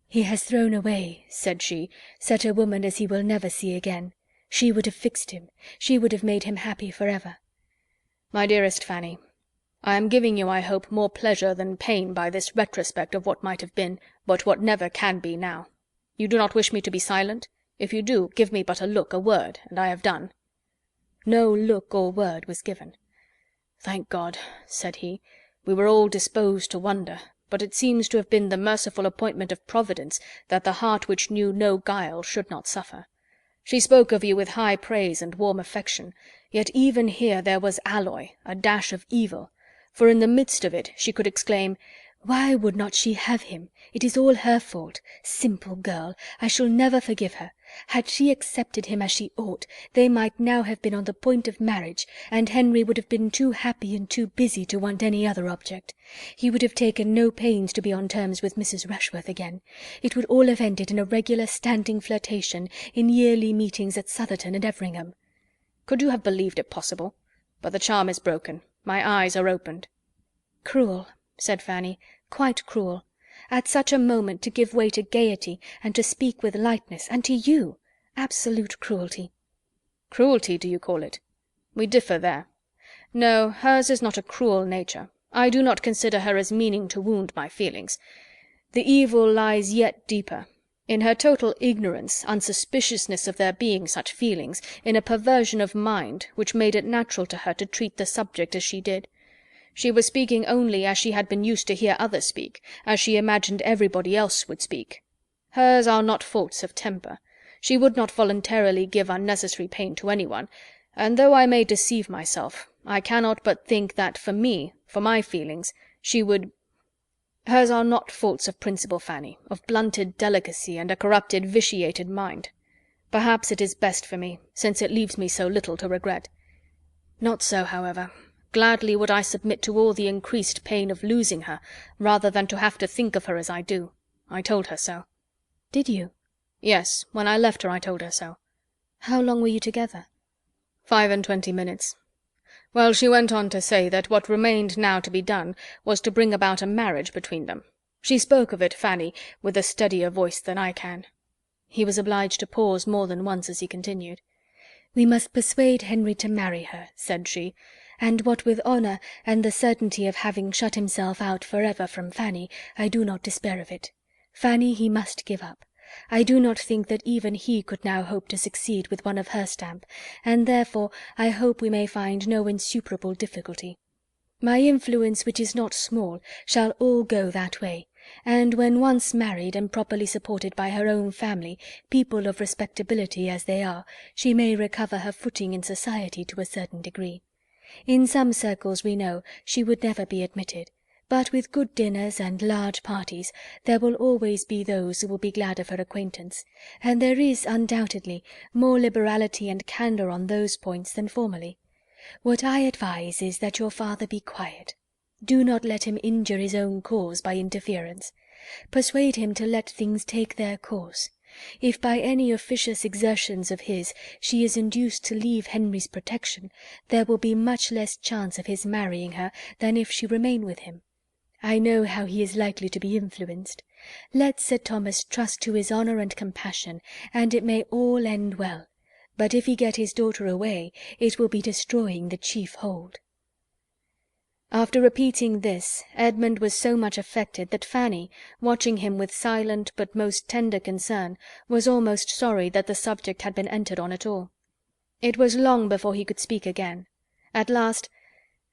S1: "He has thrown away," said she, "such a woman as he will never see again. She would have fixed him. She would have made him happy for ever." "My dearest Fanny, I am giving you, I hope, more pleasure than pain by this retrospect of what might have been, but what never can be now. You do not wish me to be silent? If you do, give me but a look, a word, and I have done." No look or word was given. "Thank God," said he. "We were all disposed to wonder, but it seems to have been the merciful appointment of Providence that the heart which knew no guile should not suffer. She spoke of you with high praise and warm affection, yet even here there was alloy, a dash of evil, for in the midst of it she could exclaim, 'Why would not she have him? It is all her fault. Simple girl! I shall never forgive her. Had she accepted him as she ought, they might now have been on the point of marriage, and Henry would have been too happy and too busy to want any other object. He would have taken no pains to be on terms with Mrs. Rushworth again. It would all have ended in a regular standing flirtation, in yearly meetings at Southerton and Everingham.' Could you have believed it possible? But the charm is broken. My eyes are opened." "Cruel," said Fanny, "quite cruel. At such a moment to give way to gaiety, and to speak with lightness, and to you! Absolute cruelty." "Cruelty, do you call it? We differ there. No, hers is not a cruel nature. I do not consider her as meaning to wound my feelings. The evil lies yet deeper. In her total ignorance, unsuspiciousness of there being such feelings, in a perversion of mind, which made it natural to her to treat the subject as she did. She was speaking only as she had been used to hear others speak, as she imagined everybody else would speak. Hers are not faults of temper. She would not voluntarily give unnecessary pain to anyone, and though I may deceive myself, I cannot but think that for me, for my feelings, she would— Hers are not faults of principle, Fanny, of blunted delicacy and a corrupted, vitiated mind. Perhaps it is best for me, since it leaves me so little to regret. Not so, however. Gladly would I submit to all the increased pain of losing her, rather than to have to think of her as I do. I told her so." "Did you?" "Yes, when I left her I told her so." "How long were you together?" 25 minutes. Well, she went on to say that what remained now to be done was to bring about a marriage between them. She spoke of it, Fanny, with a steadier voice than I can." He was obliged to pause more than once as he continued. "We must persuade Henry to marry her," said she, "and what with honour and the certainty of having shut himself out for ever from Fanny, I do not despair of it. Fanny he must give up. I do not think that even he could now hope to succeed with one of her stamp, and therefore I hope we may find no insuperable difficulty. My influence, which is not small, shall all go that way, and when once married and properly supported by her own family, people of respectability as they are, she may recover her footing in society to a certain degree. In some circles, we know, she would never be admitted, but with good dinners and large parties there will always be those who will be glad of her acquaintance, and there is undoubtedly more liberality and candour on those points than formerly. What I advise is that your father be quiet. Do not let him injure his own cause by interference. Persuade him to let things take their course. If by any officious exertions of his she is induced to leave Henry's protection, there will be much less chance of his marrying her than if she remain with him. I know how he is likely to be influenced. Let Sir Thomas trust to his honour and compassion, and it may all end well. But if he get his daughter away, it will be destroying the chief hold." After repeating this, Edmund was so much affected that Fanny, watching him with silent but most tender concern, was almost sorry that the subject had been entered on at all. It was long before he could speak again. At last,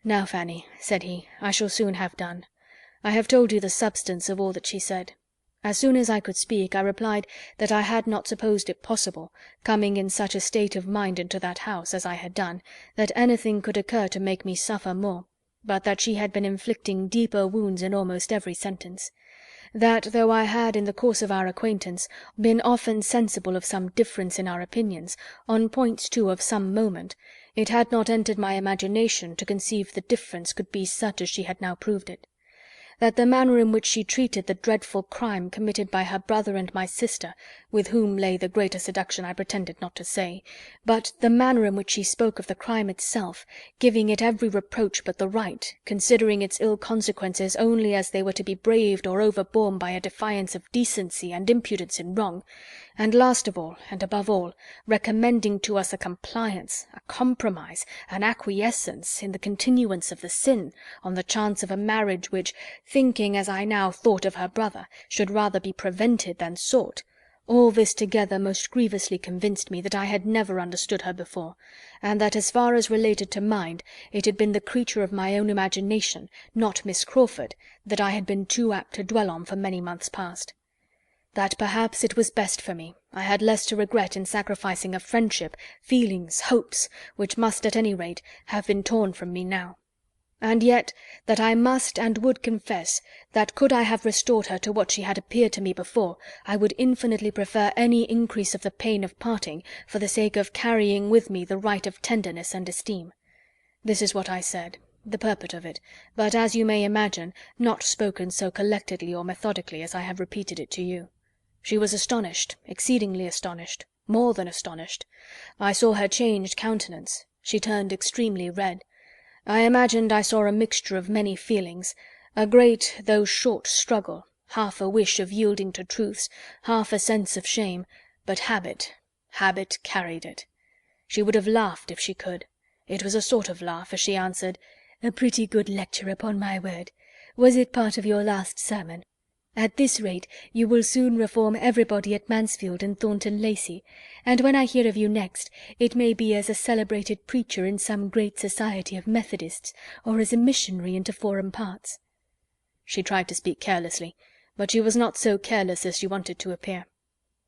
S1: "Now, Fanny," said he, "I shall soon have done. I have told you the substance of all that she said. As soon as I could speak, I replied that I had not supposed it possible, coming in such a state of mind into that house, as I had done, that anything could occur to make me suffer more, but that she had been inflicting deeper wounds in almost every sentence. That, though I had, in the course of our acquaintance, been often sensible of some difference in our opinions, on points too of some moment, it had not entered my imagination to conceive the difference could be such as she had now proved it. That the manner in which she treated the dreadful crime committed by her brother and my sister, with whom lay the greater seduction I pretended not to say, but the manner in which she spoke of the crime itself, giving it every reproach but the right, considering its ill consequences only as they were to be braved or overborne by a defiance of decency and impudence in wrong, and last of all, and above all, recommending to us a compliance, a compromise, an acquiescence in the continuance of the sin, on the chance of a marriage which, thinking as I now thought of her brother, should rather be prevented than sought, all this together most grievously convinced me that I had never understood her before, and that as far as related to mind, it had been the creature of my own imagination, not Miss Crawford, that I had been too apt to dwell on for many months past. That perhaps it was best for me, I had less to regret in sacrificing a friendship, feelings, hopes, which must at any rate have been torn from me now. And yet that I must and would confess that could I have restored her to what she had appeared to me before, I would infinitely prefer any increase of the pain of parting for the sake of carrying with me the right of tenderness and esteem. This is what I said, the purport of it, but, as you may imagine, not spoken so collectedly or methodically as I have repeated it to you. She was astonished, exceedingly astonished, more than astonished. I saw her changed countenance. She turned extremely red. I imagined I saw a mixture of many feelings, a great though short struggle, half a wish of yielding to truths, half a sense of shame, but habit carried it. She would have laughed if she could. It was a sort of laugh, as she answered, "A pretty good lecture, upon my word. Was it part of your last sermon? At this rate you will soon reform everybody at Mansfield and Thornton Lacey, and when I hear of you next, it may be as a celebrated preacher in some great society of Methodists, or as a missionary into foreign parts." She tried to speak carelessly, but she was not so careless as she wanted to appear.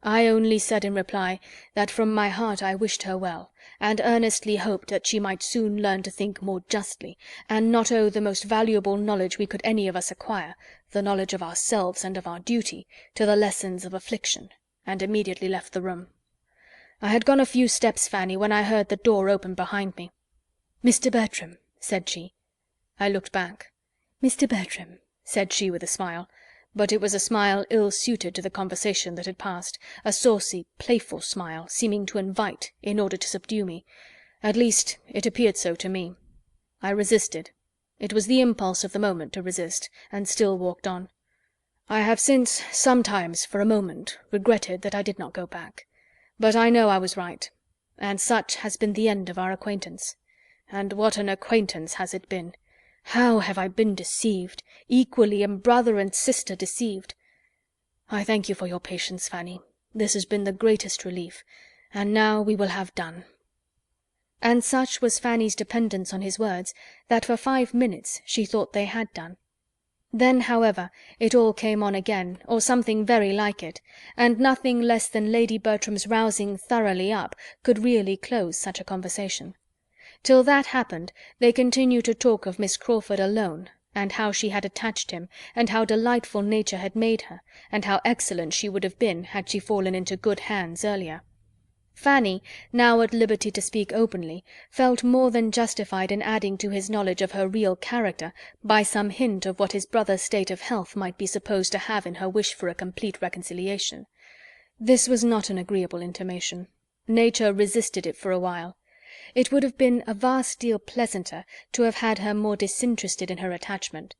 S1: I only said in reply that from my heart I wished her well, and earnestly hoped that she might soon learn to think more justly, and not owe the most valuable knowledge we could any of us acquire, the knowledge of ourselves and of our duty, to the lessons of affliction, and immediately left the room. I had gone a few steps, Fanny, when I heard the door open behind me. "Mr. Bertram," said she. I looked back. "Mr. Bertram," said she with a smile, but it was a smile ill-suited to the conversation that had passed, a saucy, playful smile, seeming to invite in order to subdue me. At least, it appeared so to me. I resisted. It was the impulse of the moment to resist, and still walked on. I have since, sometimes, for a moment, regretted that I did not go back. But I know I was right, and such has been the end of our acquaintance. And what an acquaintance has it been! How have I been deceived, equally in brother and sister deceived! I thank you for your patience, Fanny. This has been the greatest relief, and now we will have done." And such was Fanny's dependence on his words, that for 5 minutes she thought they had done. Then, however, it all came on again, or something very like it, and nothing less than Lady Bertram's rousing thoroughly up could really close such a conversation. Till that happened, they continued to talk of Miss Crawford alone, and how she had attached him, and how delightful nature had made her, and how excellent she would have been had she fallen into good hands earlier. Fanny, now at liberty to speak openly, felt more than justified in adding to his knowledge of her real character by some hint of what his brother's state of health might be supposed to have in her wish for a complete reconciliation. This was not an agreeable intimation. Nature resisted it for a while. It would have been a vast deal pleasanter to have had her more disinterested in her attachment,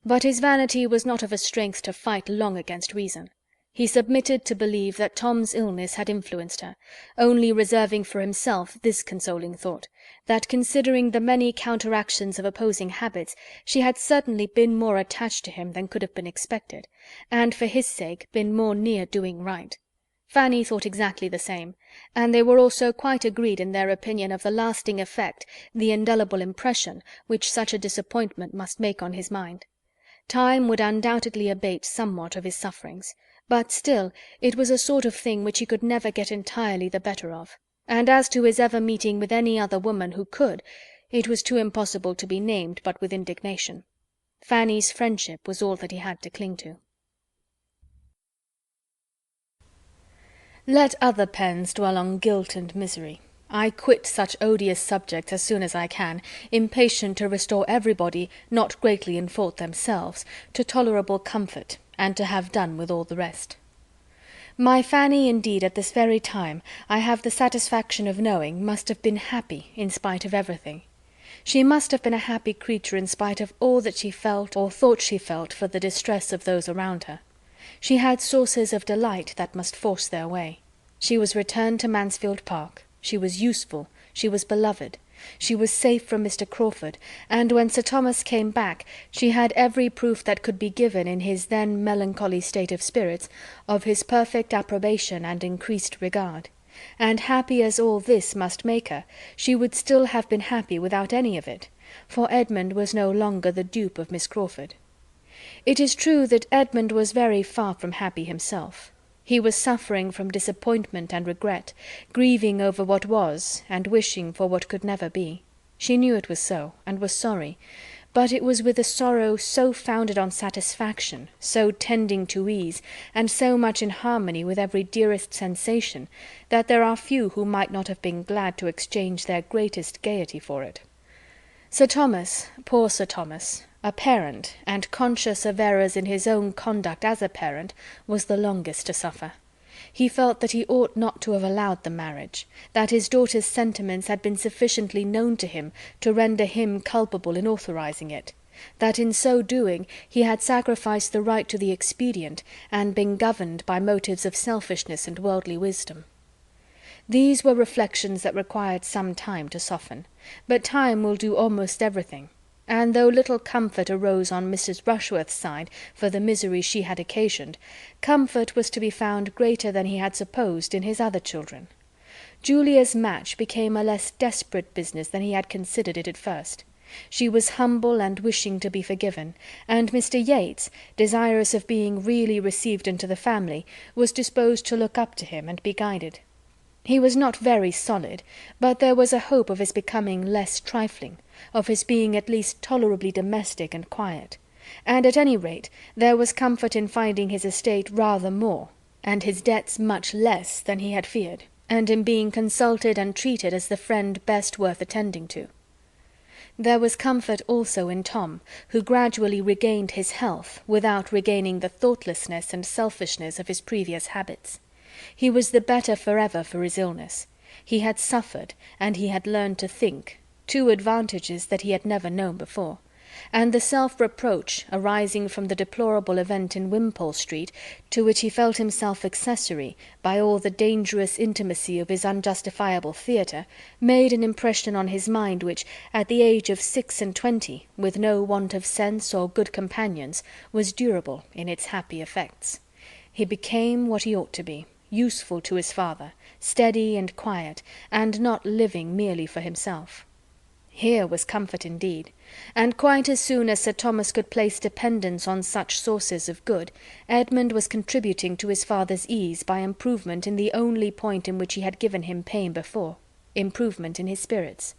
S1: But his vanity was not of a strength to fight long against reason. He submitted to believe that Tom's illness had influenced her, only reserving for himself this consoling thought, that considering the many counteractions of opposing habits, she had certainly been more attached to him than could have been expected, and for his sake been more near doing right. Fanny thought exactly the same, and they were also quite agreed in their opinion of the lasting effect, the indelible impression, which such a disappointment must make on his mind. Time would undoubtedly abate somewhat of his sufferings, but still it was a sort of thing which he could never get entirely the better of, and as to his ever meeting with any other woman who could, it was too impossible to be named but with indignation. Fanny's friendship was all that he had to cling to. Let other pens dwell on guilt and misery. I quit such odious subjects as soon as I can, impatient to restore everybody, not greatly in fault themselves, to tolerable comfort, and to have done with all the rest. My Fanny, indeed, at this very time, I have the satisfaction of knowing, must have been happy in spite of everything. She must have been a happy creature in spite of all that she felt or thought she felt for the distress of those around her. She had sources of delight that must force their way. She was returned to Mansfield Park. She was useful, she was beloved, she was safe from Mr. Crawford, and when Sir Thomas came back, she had every proof that could be given in his then melancholy state of spirits, of his perfect approbation and increased regard. And happy as all this must make her, she would still have been happy without any of it, for Edmund was no longer the dupe of Miss Crawford. It is true that Edmund was very far from happy himself. He was suffering from disappointment and regret, grieving over what was, and wishing for what could never be. She knew it was so, and was sorry, but it was with a sorrow so founded on satisfaction, so tending to ease, and so much in harmony with every dearest sensation, that there are few who might not have been glad to exchange their greatest gaiety for it. Sir Thomas, poor Sir Thomas, a parent, and conscious of errors in his own conduct as a parent, was the longest to suffer. He felt that he ought not to have allowed the marriage, that his daughter's sentiments had been sufficiently known to him to render him culpable in authorizing it, that in so doing he had sacrificed the right to the expedient, and been governed by motives of selfishness and worldly wisdom. These were reflections that required some time to soften, but time will do almost everything, and though little comfort arose on Mrs. Rushworth's side for the misery she had occasioned, comfort was to be found greater than he had supposed in his other children. Julia's match became a less desperate business than he had considered it at first. She was humble and wishing to be forgiven, and Mr. Yates, desirous of being really received into the family, was disposed to look up to him and be guided. He was not very solid, but there was a hope of his becoming less trifling, of his being at least tolerably domestic and quiet, and at any rate there was comfort in finding his estate rather more, and his debts much less than he had feared, and in being consulted and treated as the friend best worth attending to. There was comfort also in Tom, who gradually regained his health without regaining the thoughtlessness and selfishness of his previous habits. He was the better forever for his illness. He had suffered, and he had learned to think, two advantages that he had never known before, and the self-reproach arising from the deplorable event in Wimpole Street, to which he felt himself accessory by all the dangerous intimacy of his unjustifiable theatre, made an impression on his mind which, at the age of 26, with no want of sense or good companions, was durable in its happy effects. He became what he ought to be, useful to his father, steady and quiet, and not living merely for himself. Here was comfort indeed, and quite as soon as Sir Thomas could place dependence on such sources of good, Edmund was contributing to his father's ease by improvement in the only point in which he had given him pain before, improvement in his spirits.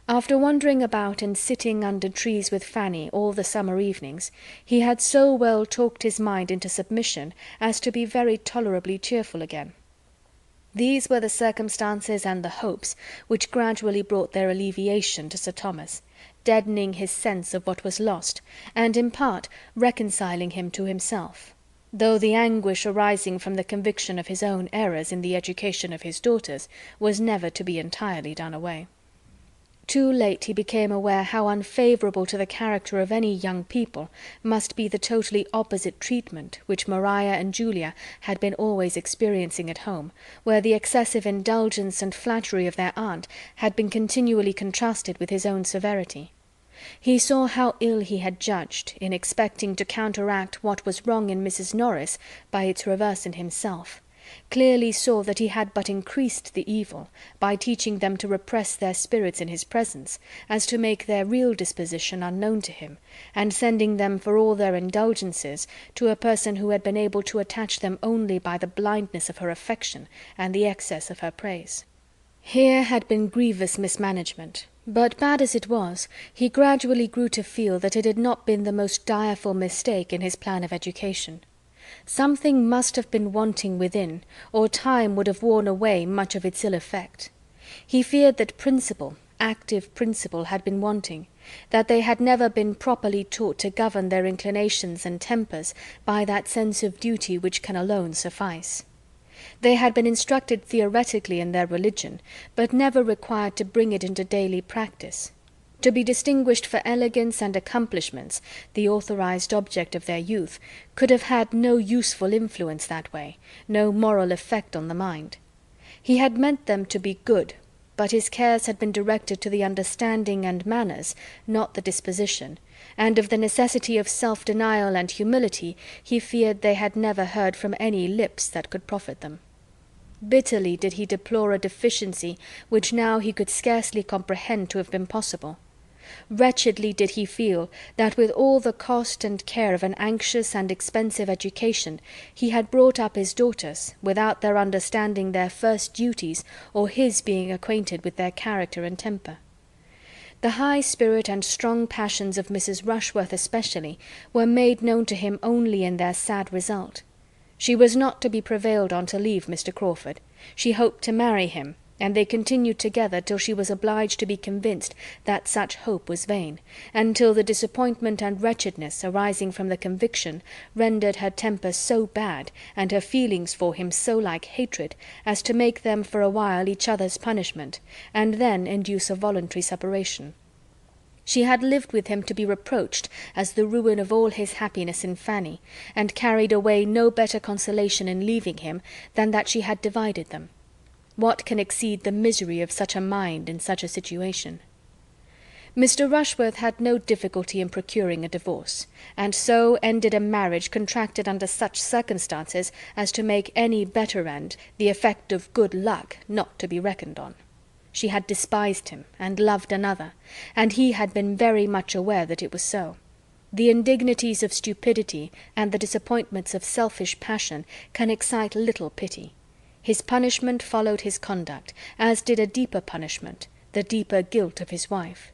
S1: After wandering about and sitting under trees with Fanny all the summer evenings, he had so well talked his mind into submission as to be very tolerably cheerful again. These were the circumstances and the hopes which gradually brought their alleviation to Sir Thomas, deadening his sense of what was lost, and in part reconciling him to himself, though the anguish arising from the conviction of his own errors in the education of his daughters was never to be entirely done away. Too late he became aware how unfavourable to the character of any young people must be the totally opposite treatment which Maria and Julia had been always experiencing at home, where the excessive indulgence and flattery of their aunt had been continually contrasted with his own severity. He saw how ill he had judged in expecting to counteract what was wrong in Mrs. Norris by its reverse in himself, clearly saw that he had but increased the evil, by teaching them to repress their spirits in his presence, as to make their real disposition unknown to him, and sending them for all their indulgences to a person who had been able to attach them only by the blindness of her affection and the excess of her praise. Here had been grievous mismanagement, but bad as it was, he gradually grew to feel that it had not been the most direful mistake in his plan of education. Something must have been wanting within, or time would have worn away much of its ill effect. He feared that principle, active principle, had been wanting, that they had never been properly taught to govern their inclinations and tempers by that sense of duty which can alone suffice. They had been instructed theoretically in their religion, but never required to bring it into daily practice. To be distinguished for elegance and accomplishments, the authorized object of their youth, could have had no useful influence that way, no moral effect on the mind. He had meant them to be good, but his cares had been directed to the understanding and manners, not the disposition, and of the necessity of self-denial and humility he feared they had never heard from any lips that could profit them. Bitterly did he deplore a deficiency which now he could scarcely comprehend to have been possible. Wretchedly did he feel that with all the cost and care of an anxious and expensive education he had brought up his daughters without their understanding their first duties or his being acquainted with their character and temper. The high spirit and strong passions of Mrs. Rushworth especially were made known to him only in their sad result. She was not to be prevailed on to leave Mr. Crawford. She hoped to marry him, and they continued together till she was obliged to be convinced that such hope was vain, and till the disappointment and wretchedness arising from the conviction rendered her temper so bad, and her feelings for him so like hatred, as to make them for a while each other's punishment, and then induce a voluntary separation. She had lived with him to be reproached as the ruin of all his happiness in Fanny, and carried away no better consolation in leaving him than that she had divided them. What can exceed the misery of such a mind in such a situation? Mr. Rushworth had no difficulty in procuring a divorce, and so ended a marriage contracted under such circumstances as to make any better end the effect of good luck not to be reckoned on. She had despised him and loved another, and he had been very much aware that it was so. The indignities of stupidity and the disappointments of selfish passion can excite little pity. His punishment followed his conduct, as did a deeper punishment, the deeper guilt of his wife.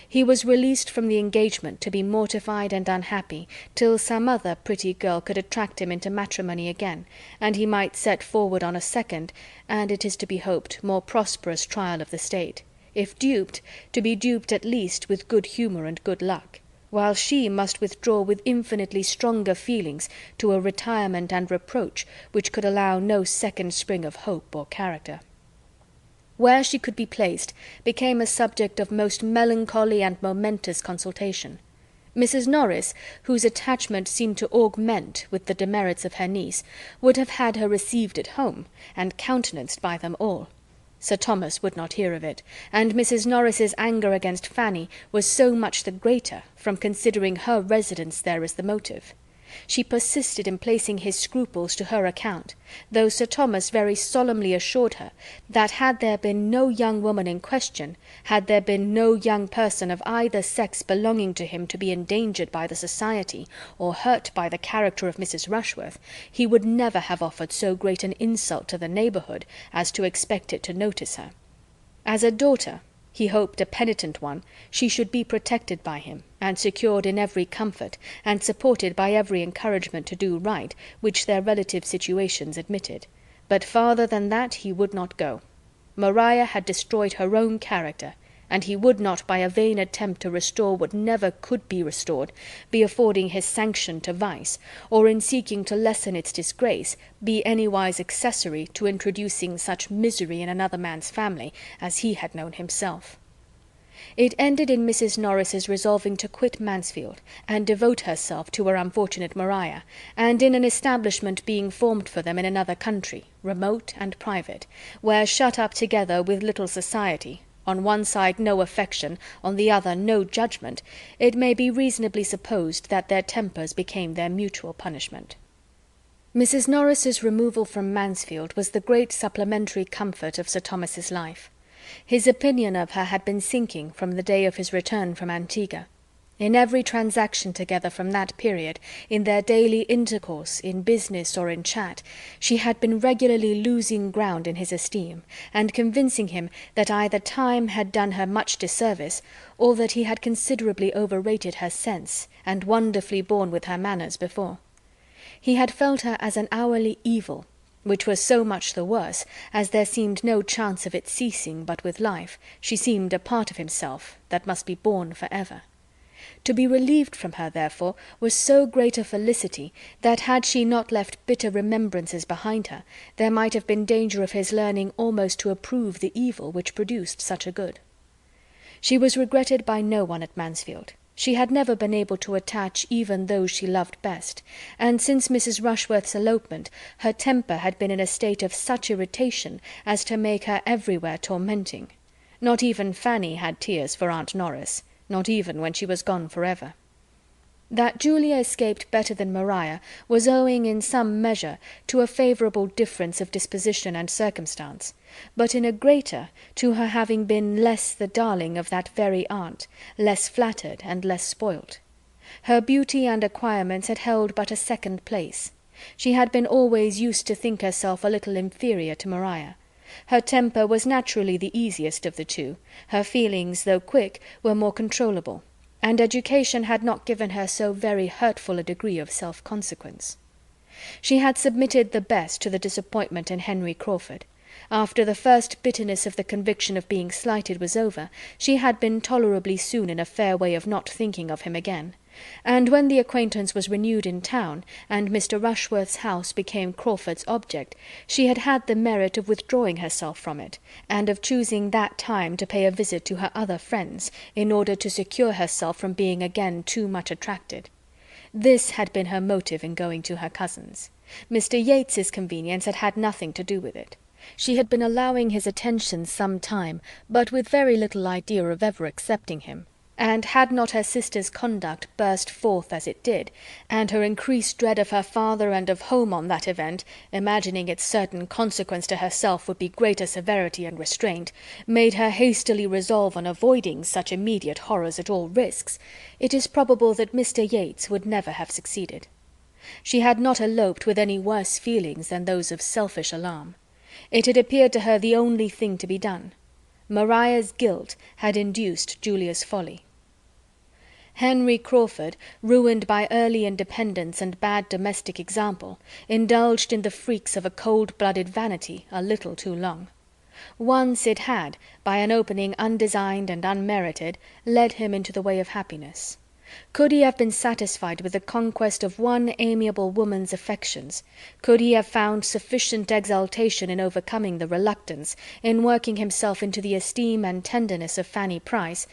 S1: He was released from the engagement to be mortified and unhappy till some other pretty girl could attract him into matrimony again, and he might set forward on a second, and it is to be hoped more prosperous trial of the state, if duped, to be duped at least with good humour and good luck, while she must withdraw with infinitely stronger feelings to a retirement and reproach which could allow no second spring of hope or character. Where she could be placed became a subject of most melancholy and momentous consultation. Mrs. Norris, whose attachment seemed to augment with the demerits of her niece, would have had her received at home, and countenanced by them all. Sir Thomas would not hear of it, and Mrs. Norris's anger against Fanny was so much the greater from considering her residence there as the motive. She persisted in placing his scruples to her account, though Sir Thomas very solemnly assured her that had there been no young woman in question, had there been no young person of either sex belonging to him to be endangered by the society or hurt by the character of Mrs. Rushworth, he would never have offered so great an insult to the neighbourhood as to expect it to notice her. As a daughter, he hoped a penitent one, she should be protected by him, and secured in every comfort, and supported by every encouragement to do right, which their relative situations admitted. But farther than that he would not go. Maria had destroyed her own character, and he would not, by a vain attempt to restore what never could be restored, be affording his sanction to vice, or in seeking to lessen its disgrace, be anywise accessory to introducing such misery in another man's family as he had known himself. It ended in Mrs. Norris's resolving to quit Mansfield and devote herself to her unfortunate Maria, and in an establishment being formed for them in another country, remote and private, where, shut up together with little society, on one side no affection, on the other no judgment, it may be reasonably supposed that their tempers became their mutual punishment. Mrs. Norris's removal from Mansfield was the great supplementary comfort of Sir Thomas's life. His opinion of her had been sinking from the day of his return from Antigua. In every transaction together from that period, in their daily intercourse, in business or in chat, she had been regularly losing ground in his esteem, and convincing him that either time had done her much disservice, or that he had considerably overrated her sense, and wonderfully borne with her manners before. He had felt her as an hourly evil, which was so much the worse, as there seemed no chance of its ceasing but with life. She seemed a part of himself that must be borne for ever. To be relieved from her, therefore, was so great a felicity, that had she not left bitter remembrances behind her, there might have been danger of his learning almost to approve the evil which produced such a good. She was regretted by no one at Mansfield. She had never been able to attach even those she loved best, and since Mrs. Rushworth's elopement her temper had been in a state of such irritation as to make her everywhere tormenting. Not even Fanny had tears for Aunt Norris, not even when she was gone for ever. That Julia escaped better than Maria was owing in some measure to a favourable difference of disposition and circumstance, but in a greater to her having been less the darling of that very aunt, less flattered and less spoilt. Her beauty and acquirements had held but a second place. She had been always used to think herself a little inferior to Maria. Her temper was naturally the easiest of the two, her feelings, though quick, were more controllable, and education had not given her so very hurtful a degree of self-consequence. She had submitted the best to the disappointment in Henry Crawford. After the first bitterness of the conviction of being slighted was over, she had been tolerably soon in a fair way of not thinking of him again, and when the acquaintance was renewed in town, and Mr. Rushworth's house became Crawford's object, she had had the merit of withdrawing herself from it, and of choosing that time to pay a visit to her other friends, in order to secure herself from being again too much attracted. This had been her motive in going to her cousin's. Mr. Yates's convenience had had nothing to do with it. She had been allowing his attentions some time, but with very little idea of ever accepting him, and had not her sister's conduct burst forth as it did, and her increased dread of her father and of home on that event, imagining its certain consequence to herself would be greater severity and restraint, made her hastily resolve on avoiding such immediate horrors at all risks, it is probable that Mr. Yates would never have succeeded. She had not eloped with any worse feelings than those of selfish alarm. It had appeared to her the only thing to be done. Maria's guilt had induced Julia's folly. Henry Crawford, ruined by early independence and bad domestic example, indulged in the freaks of a cold-blooded vanity a little too long. Once it had, by an opening undesigned and unmerited, led him into the way of happiness. Could he have been satisfied with the conquest of one amiable woman's affections, could he have found sufficient exultation in overcoming the reluctance, in working himself into the esteem and tenderness of Fanny Price,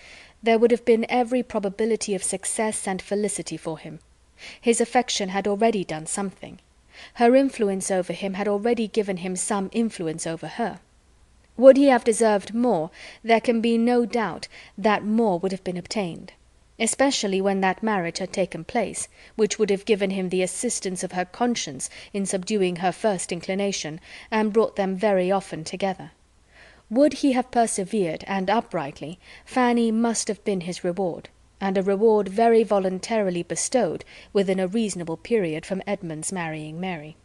S1: there would have been every probability of success and felicity for him. His affection had already done something. Her influence over him had already given him some influence over her. Would he have deserved more, there can be no doubt that more would have been obtained, especially when that marriage had taken place, which would have given him the assistance of her conscience in subduing her first inclination, and brought them very often together. Would he have persevered, and uprightly, Fanny must have been his reward, and a reward very voluntarily bestowed within a reasonable period from Edmund's marrying Mary.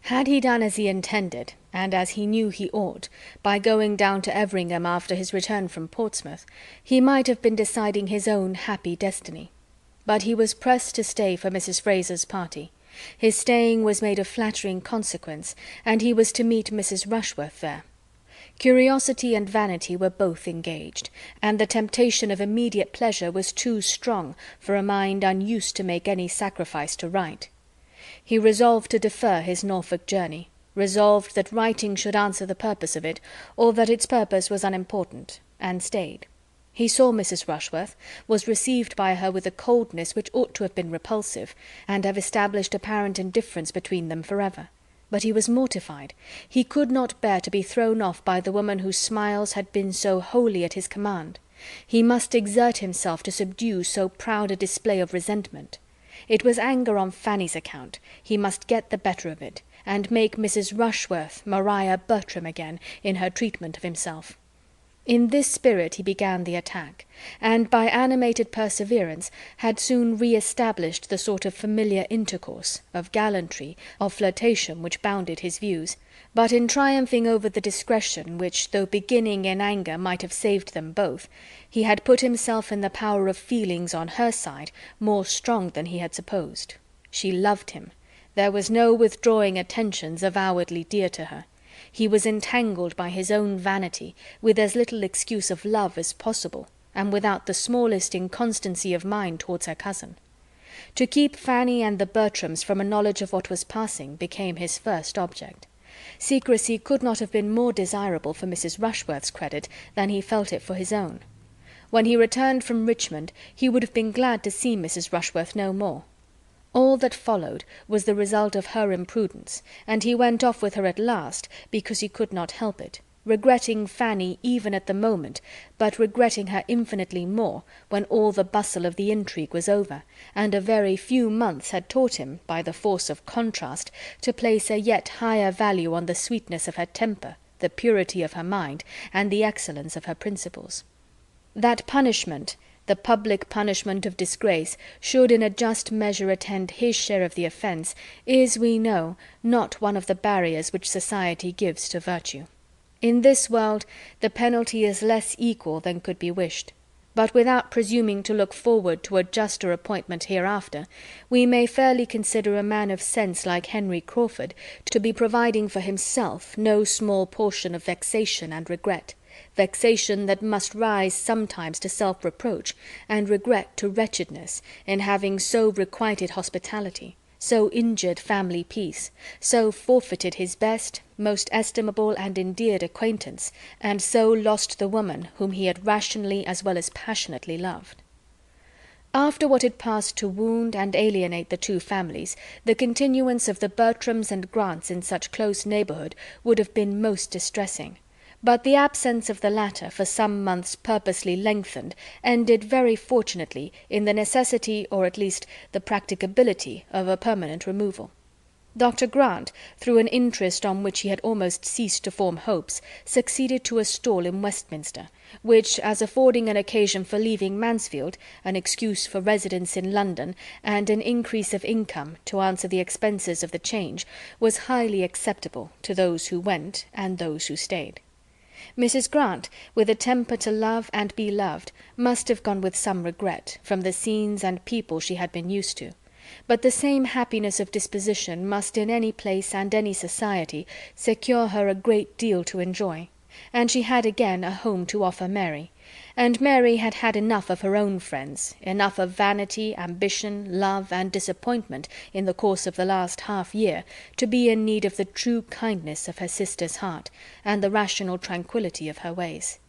S1: Had he done as he intended, and as he knew he ought, by going down to Everingham after his return from Portsmouth, he might have been deciding his own happy destiny. But he was pressed to stay for Mrs. Fraser's party. His staying was made of flattering consequence, and he was to meet Mrs. Rushworth there. Curiosity and vanity were both engaged, and the temptation of immediate pleasure was too strong for a mind unused to make any sacrifice to right. He resolved to defer his Norfolk journey, resolved that writing should answer the purpose of it, or that its purpose was unimportant, and stayed. He saw Mrs. Rushworth, was received by her with a coldness which ought to have been repulsive, and have established apparent indifference between them for ever. But he was mortified. He could not bear to be thrown off by the woman whose smiles had been so wholly at his command. He must exert himself to subdue so proud a display of resentment. It was anger on Fanny's account. He must get the better of it, and make Mrs. Rushworth Maria Bertram again in her treatment of himself. In this spirit he began the attack, and by animated perseverance had soon re-established the sort of familiar intercourse, of gallantry, of flirtation which bounded his views, but in triumphing over the discretion which, though beginning in anger, might have saved them both, he had put himself in the power of feelings on her side more strong than he had supposed. She loved him. There was no withdrawing attentions avowedly dear to her. He was entangled by his own vanity, with as little excuse of love as possible, and without the smallest inconstancy of mind towards her cousin. To keep Fanny and the Bertrams from a knowledge of what was passing became his first object. Secrecy could not have been more desirable for Mrs. Rushworth's credit than he felt it for his own. When he returned from Richmond he would have been glad to see Mrs. Rushworth no more. All that followed was the result of her imprudence, and he went off with her at last because he could not help it, regretting Fanny even at the moment, but regretting her infinitely more when all the bustle of the intrigue was over, and a very few months had taught him, by the force of contrast, to place a yet higher value on the sweetness of her temper, the purity of her mind, and the excellence of her principles. That punishment, the public punishment of disgrace, should in a just measure attend his share of the offence, is, we know, not one of the barriers which society gives to virtue. In this world the penalty is less equal than could be wished, but without presuming to look forward to a juster appointment hereafter, we may fairly consider a man of sense like Henry Crawford to be providing for himself no small portion of vexation and regret, vexation that must rise sometimes to self-reproach, and regret to wretchedness, in having so requited hospitality, so injured family peace, so forfeited his best, most estimable and endeared acquaintance, and so lost the woman whom he had rationally as well as passionately loved. After what had passed to wound and alienate the two families, the continuance of the Bertrams and Grants in such close neighbourhood would have been most distressing. But the absence of the latter, for some months purposely lengthened, ended very fortunately in the necessity, or at least the practicability, of a permanent removal. Dr. Grant, through an interest on which he had almost ceased to form hopes, succeeded to a stall in Westminster, which, as affording an occasion for leaving Mansfield, an excuse for residence in London, and an increase of income to answer the expenses of the change, was highly acceptable to those who went and those who stayed. Mrs. Grant, with a temper to love and be loved, must have gone with some regret, from the scenes and people she had been used to; but the same happiness of disposition must in any place and any society secure her a great deal to enjoy, and she had again a home to offer Mary, and Mary had had enough of her own friends, enough of vanity, ambition, love, and disappointment in the course of the last half-year, to be in need of the true kindness of her sister's heart, and the rational tranquillity of her ways.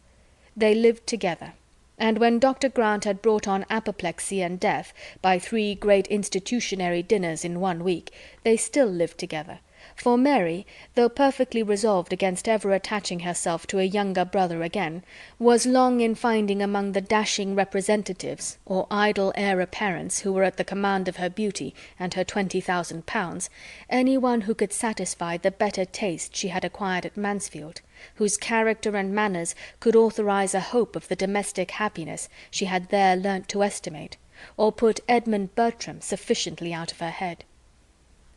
S1: They lived together, and when Dr. Grant had brought on apoplexy and death by 3 great institutionary dinners in 1 week, they still lived together, for Mary, though perfectly resolved against ever attaching herself to a younger brother again, was long in finding among the dashing representatives or idle heir-apparents who were at the command of her beauty and her £20,000 any one who could satisfy the better taste she had acquired at Mansfield, whose character and manners could authorize a hope of the domestic happiness she had there learnt to estimate, or put Edmund Bertram sufficiently out of her head.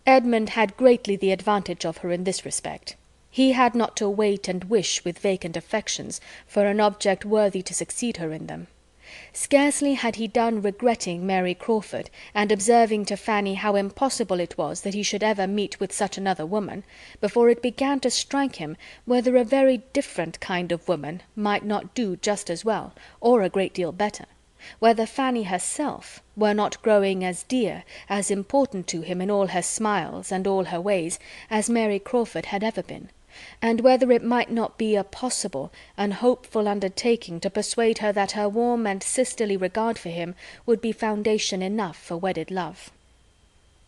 S1: Edmund had greatly the advantage of her in this respect. He had not to wait and wish with vacant affections for an object worthy to succeed her in them. Scarcely had he done regretting Mary Crawford, and observing to Fanny how impossible it was that he should ever meet with such another woman, before it began to strike him whether a very different kind of woman might not do just as well, or a great deal better, whether Fanny herself were not growing as dear, as important to him in all her smiles and all her ways, as Mary Crawford had ever been, and whether it might not be a possible and hopeful undertaking to persuade her that her warm and sisterly regard for him would be foundation enough for wedded love.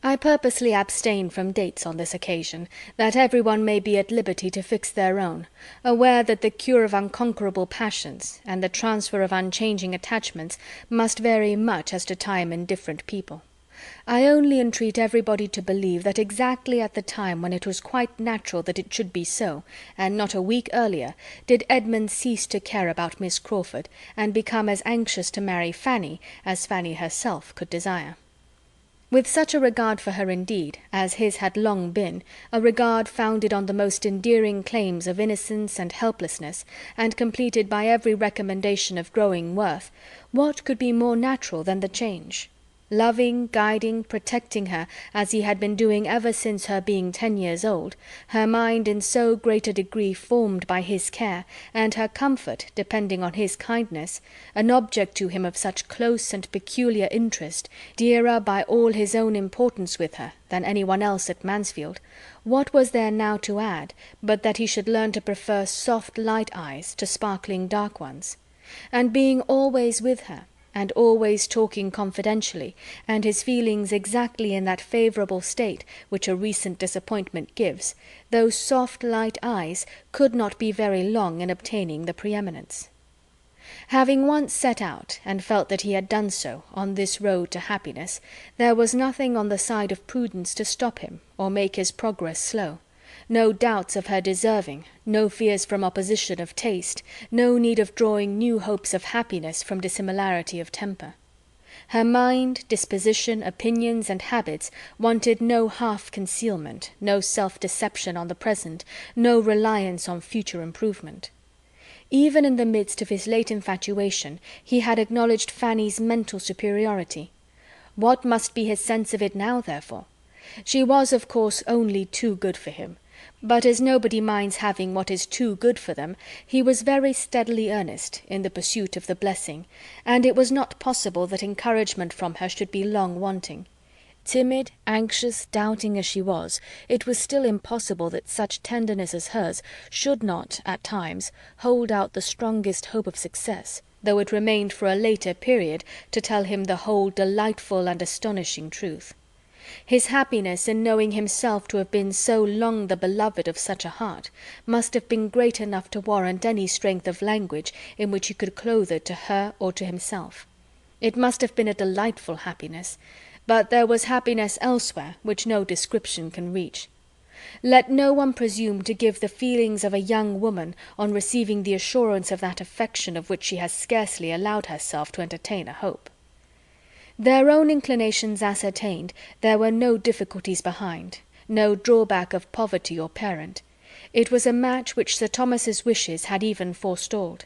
S1: I purposely abstain from dates on this occasion, that every one may be at liberty to fix their own, aware that the cure of unconquerable passions, and the transfer of unchanging attachments, must vary much as to time in different people. I only entreat everybody to believe that exactly at the time when it was quite natural that it should be so, and not a week earlier, did Edmund cease to care about Miss Crawford, and become as anxious to marry Fanny as Fanny herself could desire. With such a regard for her indeed, as his had long been, a regard founded on the most endearing claims of innocence and helplessness, and completed by every recommendation of growing worth, what could be more natural than the change? Loving, guiding, protecting her, as he had been doing ever since her being 10 years old, her mind in so great a degree formed by his care, and her comfort depending on his kindness, an object to him of such close and peculiar interest, dearer by all his own importance with her than any one else at Mansfield, what was there now to add but that he should learn to prefer soft light eyes to sparkling dark ones? And being always with her, and always talking confidentially, and his feelings exactly in that favourable state which a recent disappointment gives, those soft light eyes could not be very long in obtaining the preeminence. Having once set out, and felt that he had done so, on this road to happiness, there was nothing on the side of prudence to stop him, or make his progress slow. No doubts of her deserving, no fears from opposition of taste, no need of drawing new hopes of happiness from dissimilarity of temper. Her mind, disposition, opinions, and habits wanted no half concealment, no self-deception on the present, no reliance on future improvement. Even in the midst of his late infatuation he had acknowledged Fanny's mental superiority. What must be his sense of it now, therefore? She was, of course, only too good for him, but as nobody minds having what is too good for them, he was very steadily earnest in the pursuit of the blessing, and it was not possible that encouragement from her should be long wanting. Timid, anxious, doubting as she was, it was still impossible that such tenderness as hers should not, at times, hold out the strongest hope of success, though it remained for a later period to tell him the whole delightful and astonishing truth. His happiness in knowing himself to have been so long the beloved of such a heart must have been great enough to warrant any strength of language in which he could clothe it to her or to himself. It must have been a delightful happiness, but there was happiness elsewhere which no description can reach. Let no one presume to give the feelings of a young woman on receiving the assurance of that affection of which she has scarcely allowed herself to entertain a hope. Their own inclinations ascertained, there were no difficulties behind, no drawback of poverty or parent. It was a match which Sir Thomas's wishes had even forestalled.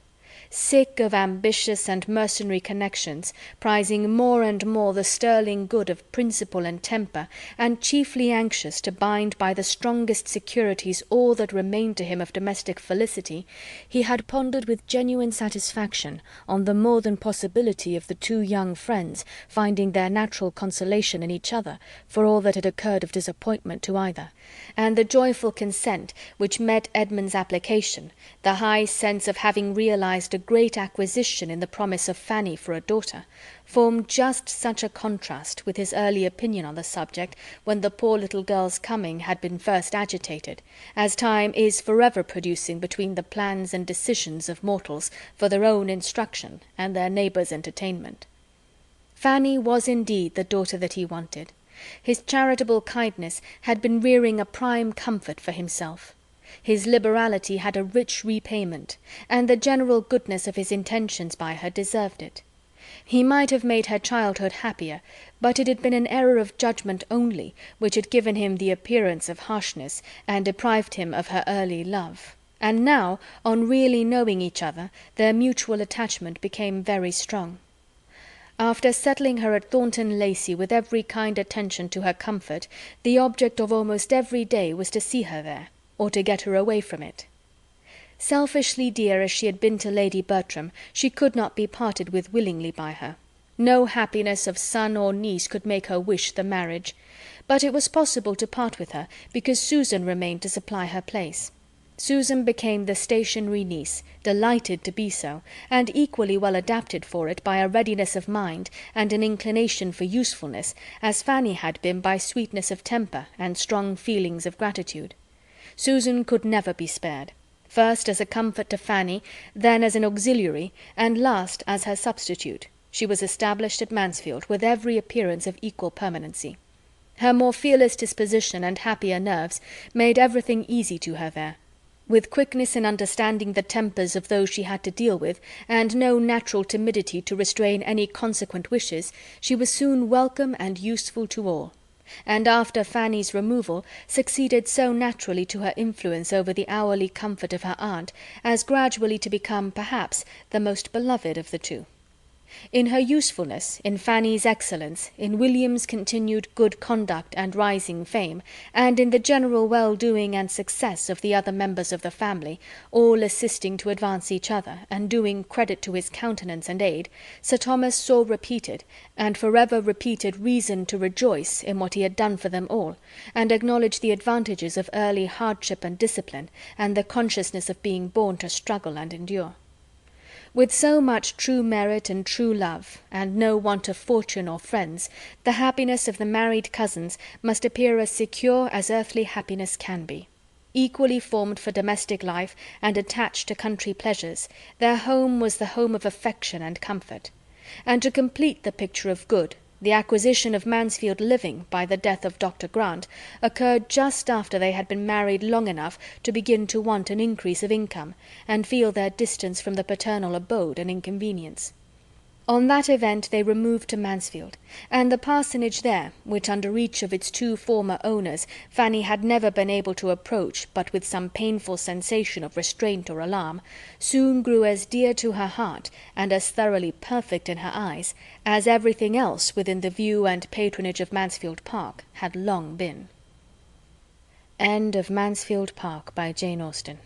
S1: Sick of ambitious and mercenary connections, prizing more and more the sterling good of principle and temper, and chiefly anxious to bind by the strongest securities all that remained to him of domestic felicity, he had pondered with genuine satisfaction on the more than possibility of the two young friends finding their natural consolation in each other for all that had occurred of disappointment to either, and the joyful consent which met Edmund's application, the high sense of having realized a great acquisition in the promise of Fanny for a daughter, formed just such a contrast with his early opinion on the subject when the poor little girl's coming had been first agitated, as time is forever producing between the plans and decisions of mortals for their own instruction and their neighbours' entertainment. Fanny was indeed the daughter that he wanted. His charitable kindness had been rearing a prime comfort for himself. His liberality had a rich repayment, and the general goodness of his intentions by her deserved it. He might have made her childhood happier, but it had been an error of judgment only which had given him the appearance of harshness, and deprived him of her early love. And now, on really knowing each other, their mutual attachment became very strong. After settling her at Thornton Lacey with every kind attention to her comfort, the object of almost every day was to see her there, or to get her away from it. Selfishly dear as she had been to Lady Bertram, she could not be parted with willingly by her. No happiness of son or niece could make her wish the marriage, but it was possible to part with her, because Susan remained to supply her place. Susan became the stationary niece, delighted to be so, and equally well adapted for it by a readiness of mind and an inclination for usefulness, as Fanny had been by sweetness of temper and strong feelings of gratitude. Susan could never be spared, first as a comfort to Fanny, then as an auxiliary, and last as her substitute. She was established at Mansfield with every appearance of equal permanency. Her more fearless disposition and happier nerves made everything easy to her there. With quickness in understanding the tempers of those she had to deal with, and no natural timidity to restrain any consequent wishes, she was soon welcome and useful to all, and after Fanny's removal succeeded so naturally to her influence over the hourly comfort of her aunt as gradually to become, perhaps, the most beloved of the two. In her usefulness, in Fanny's excellence, in William's continued good conduct and rising fame, and in the general well-doing and success of the other members of the family, all assisting to advance each other, and doing credit to his countenance and aid, Sir Thomas saw repeated, and forever repeated reason to rejoice in what he had done for them all, and acknowledge the advantages of early hardship and discipline, and the consciousness of being born to struggle and endure. With so much true merit and true love, and no want of fortune or friends, the happiness of the married cousins must appear as secure as earthly happiness can be. Equally formed for domestic life and attached to country pleasures, their home was the home of affection and comfort. And to complete the picture of good, the acquisition of Mansfield living by the death of Dr. Grant occurred just after they had been married long enough to begin to want an increase of income, and feel their distance from the paternal abode an inconvenience. On that event they removed to Mansfield, and the parsonage there, which under each of its two former owners Fanny had never been able to approach but with some painful sensation of restraint or alarm, soon grew as dear to her heart, and as thoroughly perfect in her eyes, as everything else within the view and patronage of Mansfield Park had long been. End of Mansfield Park by Jane Austen.